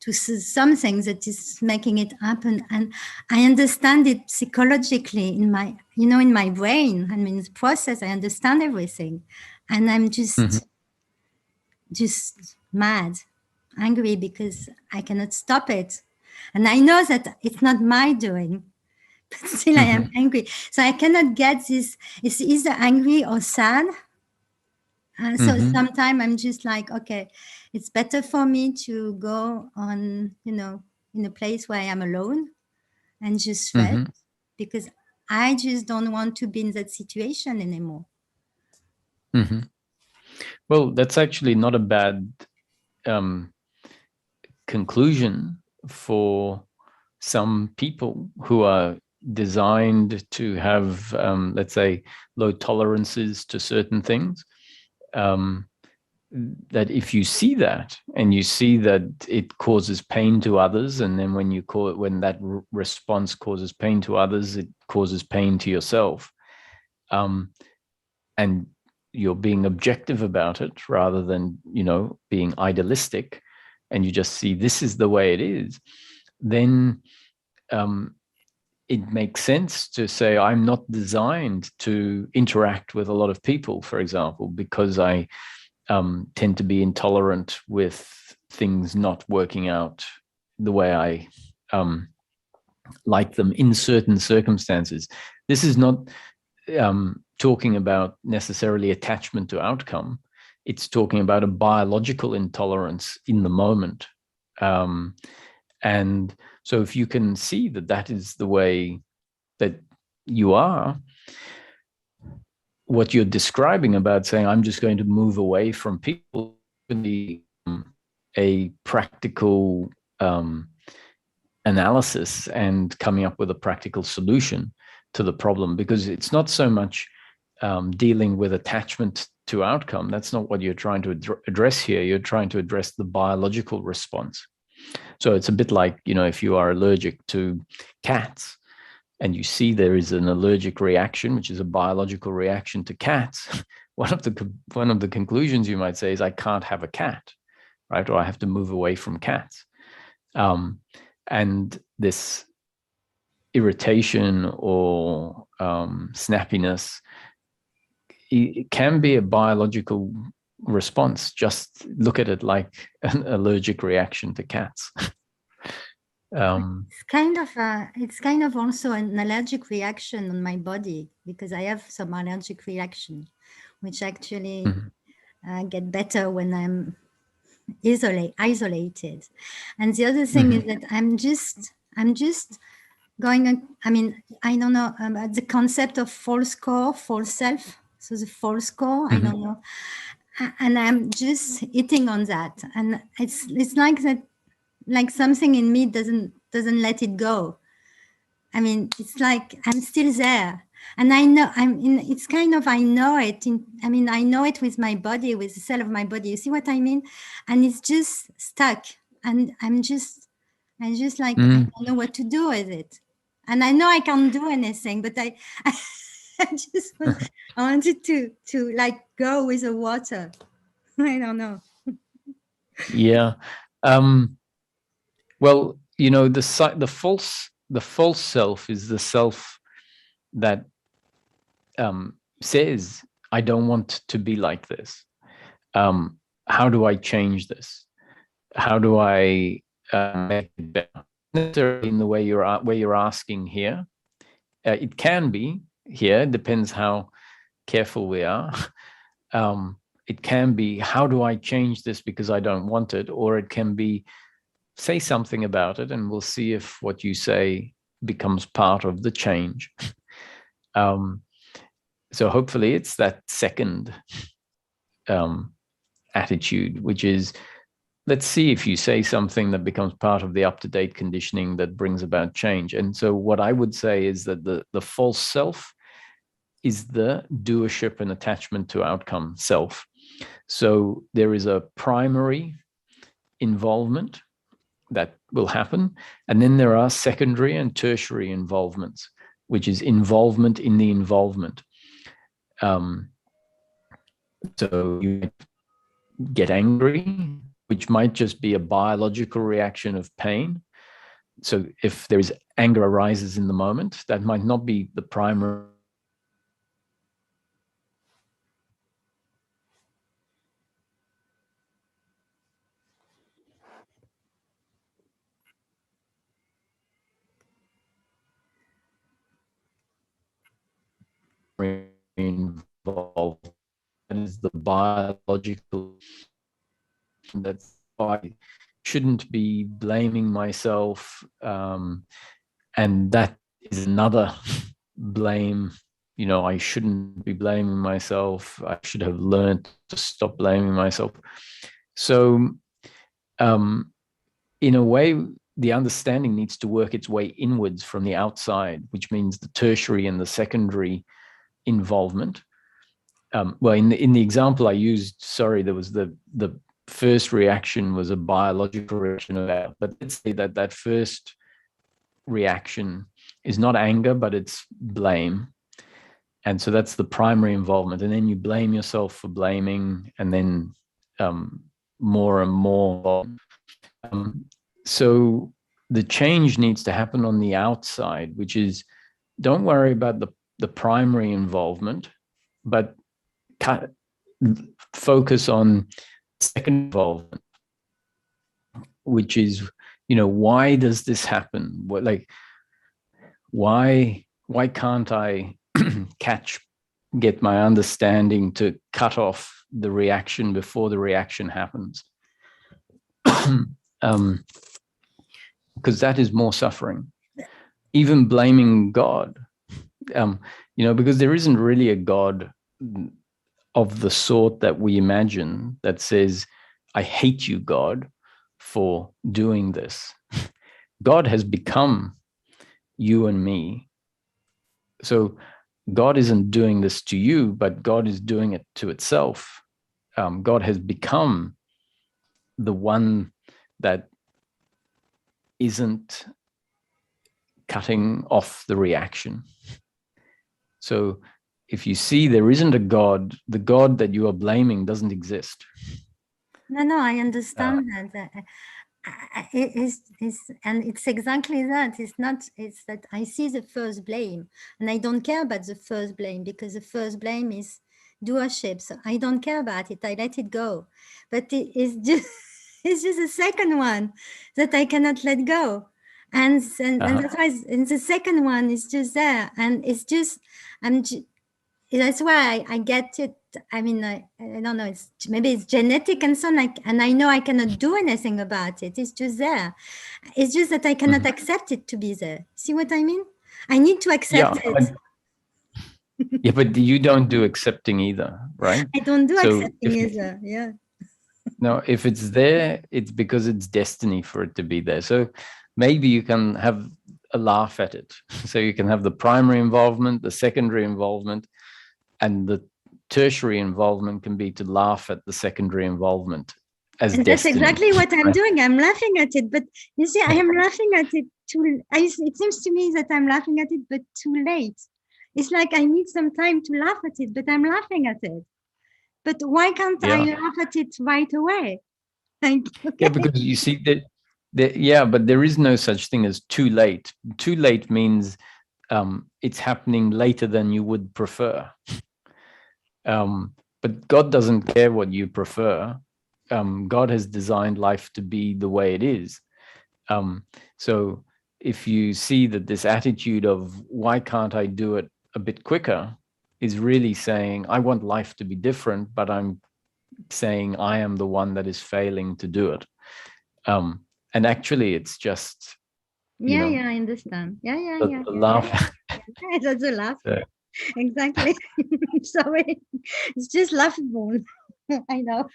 to something that is making it happen. And I understand it psychologically in my, in my brain. I mean, the process, I understand everything. And I'm just mad, angry, because I cannot stop it. And I know that it's not my doing, but still I am angry. So I cannot get this, it's either angry or sad. So sometimes I'm just like, okay, it's better for me to go on, in a place where I am alone and just rest, because I just don't want to be in that situation anymore. Well, that's actually not a bad conclusion for some people who are designed to have, let's say, low tolerances to certain things. That if you see that and you see that it causes pain to others, and then when that response causes pain to others, it causes pain to yourself, and you're being objective about it rather than being idealistic, and you just see this is the way it is, then it makes sense to say, I'm not designed to interact with a lot of people, for example, because I tend to be intolerant with things not working out the way I like them in certain circumstances. This is not talking about necessarily attachment to outcome. It's talking about a biological intolerance in the moment. And so if you can see that that is the way that you are, what you're describing about saying, I'm just going to move away from people, a practical analysis and coming up with a practical solution to the problem, because it's not so much dealing with attachment to outcome. That's not what you're trying to address here. You're trying to address the biological response. So it's a bit like, if you are allergic to cats, and you see there is an allergic reaction, which is a biological reaction to cats, one of the conclusions you might say is, I can't have a cat, right? Or I have to move away from cats. And this irritation or snappiness, it can be a biological response. Just look at it like an allergic reaction to cats. It's kind of also an allergic reaction on my body, because I have some allergic reaction, which actually get better when I'm isolated. And the other thing is that I'm just going on. I mean, I don't know about the concept of false core, false self. So the false core, I don't know, and I'm just hitting on that, and it's like that. Like something in me doesn't let it go. I mean, it's like I'm still there, and I know it's kind of, I know it. I know it with my body, with the cell of my body. You see what I mean? And it's just stuck, and I'm just like I don't know what to do with it, and I know I can't do anything, but I just I wanted to like go with the water. I don't know. Yeah. Well, the false self is the self that says, I don't want to be like this. How do I change this? How do I make it better? Necessarily in the way you're asking here. It can be here, depends how careful we are. It can be, how do I change this because I don't want it? Or it can be, say something about it, and we'll see if what you say becomes part of the change. So hopefully it's that second attitude, which is, let's see if you say something that becomes part of the up-to-date conditioning that brings about change. And so what I would say is that the false self is the doership and attachment to outcome self. So there is a primary involvement that will happen. And then there are secondary and tertiary involvements, which is involvement in the involvement. So you might get angry, which might just be a biological reaction of pain. So if there is anger arises in the moment, that might not be the primary involved. That is the biological. That's why I shouldn't be blaming myself. And that is another blame. You know, I shouldn't be blaming myself. I should have learned to stop blaming myself. So, in a way, the understanding needs to work its way inwards from the outside, which means the tertiary and the secondary involvement. Well, in the example I used, sorry, there was the first reaction was a biological reaction of that. But let's say that that first reaction is not anger, but it's blame. And so that's the primary involvement. And then you blame yourself for blaming, and then more and more. So the change needs to happen on the outside, which is, don't worry about the primary involvement, but focus on second involvement, which is, you know, why does this happen? What, like, why can't I get my understanding to cut off the reaction before the reaction happens? Because that is more suffering. Even blaming God, you know, because there isn't really a God of the sort that we imagine that says, I hate you, God, for doing this. God has become you and me. So God isn't doing this to you, but God is doing it to itself. God has become the one that isn't cutting off the reaction. So if you see there isn't a God, the God that you are blaming doesn't exist. No, I understand that. And it's exactly that. It's that I see the first blame, and I don't care about the first blame, because the first blame is doership. So I don't care about it. I let it go. But it's just a second one that I cannot let go. And that's why the second one is just there. And it's just, that's why I get it. I mean, I don't know, maybe it's genetic and so on, and I know I cannot do anything about it. It's just there. It's just that I cannot accept it to be there. See what I mean? I need to accept it. Yeah, but you don't do accepting either, right? I don't do accepting either, yeah. No, if it's there, it's because it's destiny for it to be there. So maybe you can have a laugh at it. So you can have the primary involvement, the secondary involvement, and the tertiary involvement can be to laugh at the secondary involvement as and destiny. That's exactly what I'm doing. I'm laughing at it, but you see, I am laughing at it it seems to me that I'm laughing at it, but too late. It's like I need some time to laugh at it, but I'm laughing at it. But why can't I laugh at it right away? Like, okay. Yeah, because you see that, yeah, but there is no such thing as too late. Too late means it's happening later than you would prefer. But God doesn't care what you prefer. God has designed life to be the way it is. So if you see that this attitude of why can't I do it a bit quicker is really saying, I want life to be different, but I'm saying I am the one that is failing to do it. And actually it's just, yeah, I understand. Yeah. Laugh. That's a laugh. Yeah. Exactly. Sorry, it's just laughable. I know.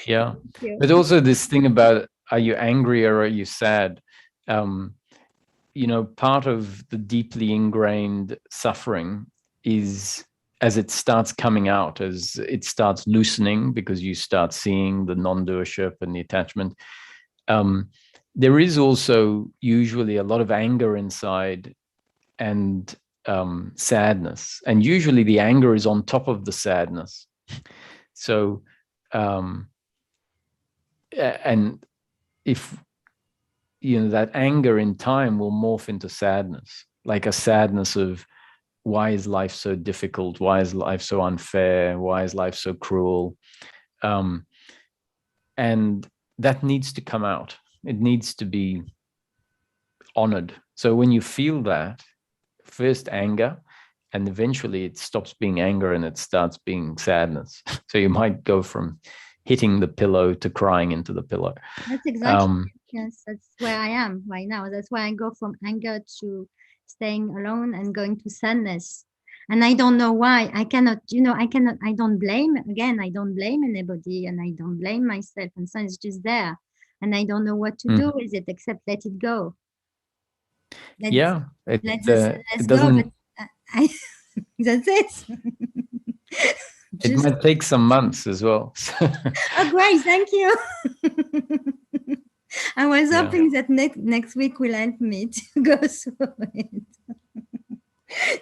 Yeah, but also this thing about, are you angry or are you sad? You know, part of the deeply ingrained suffering is as it starts coming out, as it starts loosening, because you start seeing the non-doership and the attachment. There is also usually a lot of anger inside and sadness. And usually the anger is on top of the sadness. So, and if, you know, that anger in time will morph into sadness, like a sadness of, why is life so difficult? Why is life so unfair? Why is life so cruel? And that needs to come out. It needs to be honored. So when you feel that, first anger, and eventually it stops being anger and it starts being sadness. So you might go from hitting the pillow to crying into the pillow. That's exactly, yes, that's where I am right now. That's why I go from anger to staying alone and going to sadness. And I don't know why. I cannot, I don't blame, again, I don't blame anybody, and I don't blame myself. And so it's just there. And I don't know what to do with it except let it go. Let's go. But that's it. It might take some months as well. Oh, great. Thank you. I was hoping that next week will help me to go through it.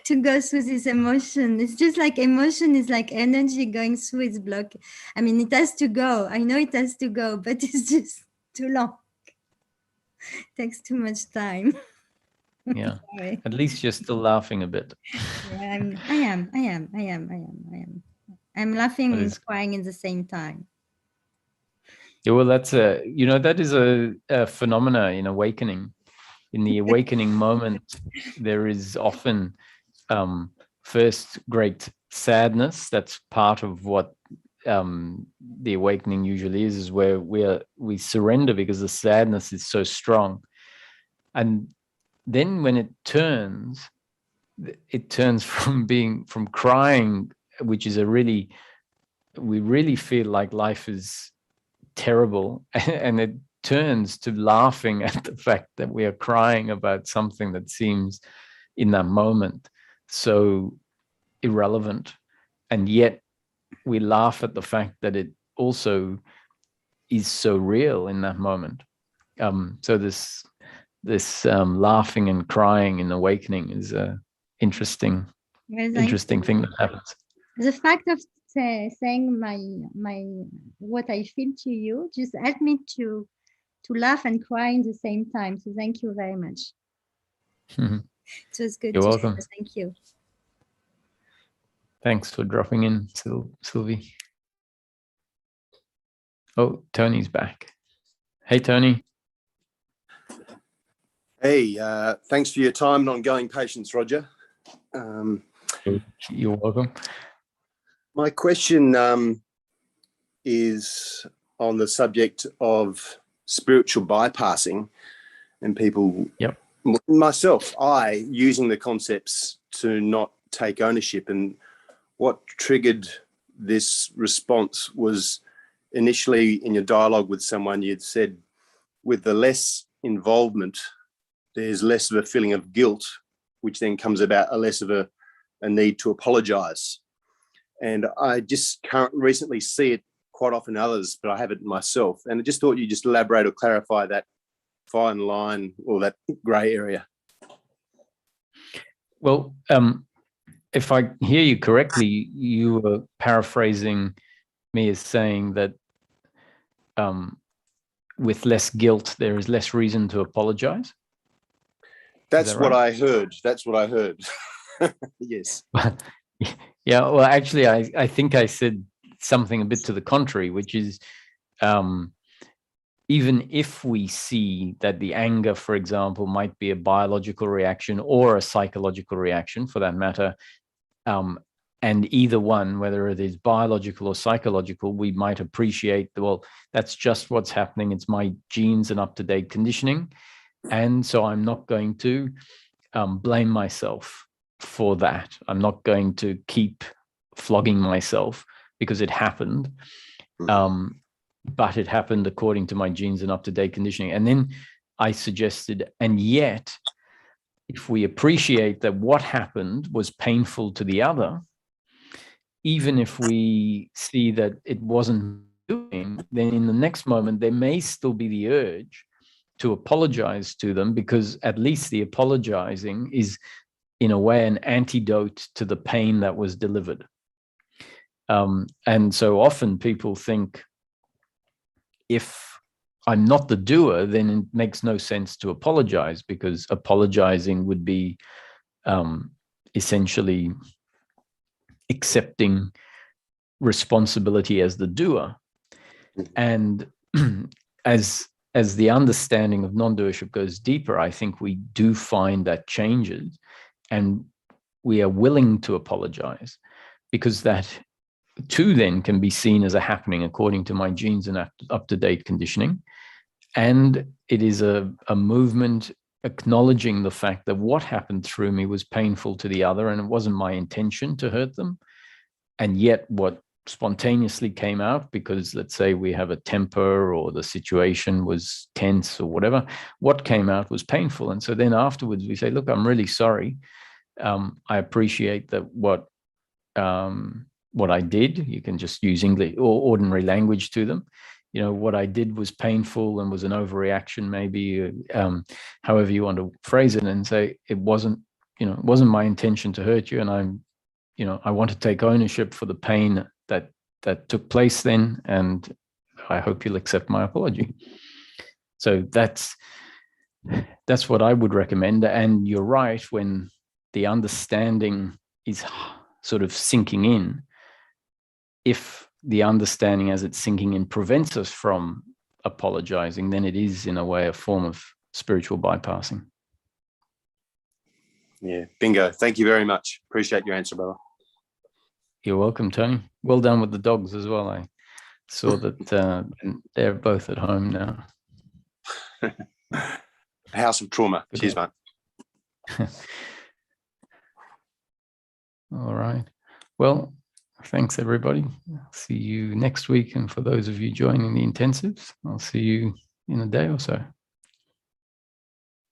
To go through this emotion. It's just like emotion is like energy going through its block. I mean, it has to go. I know it has to go, but it's just too long. It takes too much time. Yeah. At least you're still laughing a bit. Yeah, I am. I'm laughing and crying at the same time. Yeah, well, that's that is a phenomena in awakening. In the awakening moment, there is often first great sadness. That's part of what the awakening usually is where we surrender because the sadness is so strong. And then when it turns from crying, which is we really feel like life is terrible, and it turns to laughing at the fact that we are crying about something that seems in that moment so irrelevant, and yet we laugh at the fact that it also is so real in that moment. So this laughing and crying in awakening is a interesting thing that happens. The fact of saying my what I feel to you just helped me to laugh and cry in the same time. So thank you very much. It was good. You're welcome. Thank you. Thanks for dropping in, Sylvie. Oh, Tony's back. Hey, Tony. Hey, thanks for your time and ongoing patience, Roger. You're welcome. My question is on the subject of spiritual bypassing and people, myself, using the concepts to not take ownership. And what triggered this response was initially in your dialogue with someone, you'd said with the less involvement, there's less of a feeling of guilt, which then comes about a less of a need to apologize. And I just recently see it quite often in others, but I have it myself. And I just thought you'd just elaborate or clarify that fine line or that grey area. Well, if I hear you correctly, you were paraphrasing me as saying that with less guilt, there is less reason to apologize. That's what I heard. That's what I heard. Yes. Yeah, well, actually, I think I said something a bit to the contrary, which is even if we see that the anger, for example, might be a biological reaction or a psychological reaction for that matter, and either one, whether it is biological or psychological, we might appreciate, well, that's just what's happening. It's my genes and up-to-date conditioning. And so I'm not going to blame myself for that. I'm not going to keep flogging myself because it happened. But it happened according to my genes and up-to-date conditioning. And then I suggested, and yet, if we appreciate that what happened was painful to the other, even if we see that it wasn't doing, then in the next moment, there may still be the urge to apologize to them, because at least the apologizing is, in a way, an antidote to the pain that was delivered. And so often people think, if I'm not the doer, then it makes no sense to apologize, because apologizing would be essentially accepting responsibility as the doer. And as the understanding of non-doership goes deeper, I think we do find that changes, and we are willing to apologize, because that too then can be seen as a happening according to my genes and up-to-date conditioning. And it is a movement acknowledging the fact that what happened through me was painful to the other, and it wasn't my intention to hurt them. And yet what spontaneously came out, because let's say we have a temper or the situation was tense or whatever, what came out was painful. And so then afterwards we say, look, I'm really sorry. I appreciate that what I did. You can just use English or ordinary language to them. What I did was painful and was an overreaction, maybe, however you want to phrase it, and say it wasn't my intention to hurt you, and I want to take ownership for the pain that took place then, and I hope you'll accept my apology. So that's what I would recommend. And you're right, when the understanding is sort of sinking in, if the understanding as it's sinking in prevents us from apologizing, then it is in a way a form of spiritual bypassing. Yeah, bingo. Thank you very much. Appreciate your answer, brother. You're welcome, Tony. Well done with the dogs as well. I saw that they're both at home now. House of trauma. Good. Cheers, mate. All right. Well, thanks, everybody. I'll see you next week. And for those of you joining the intensives, I'll see you in a day or so.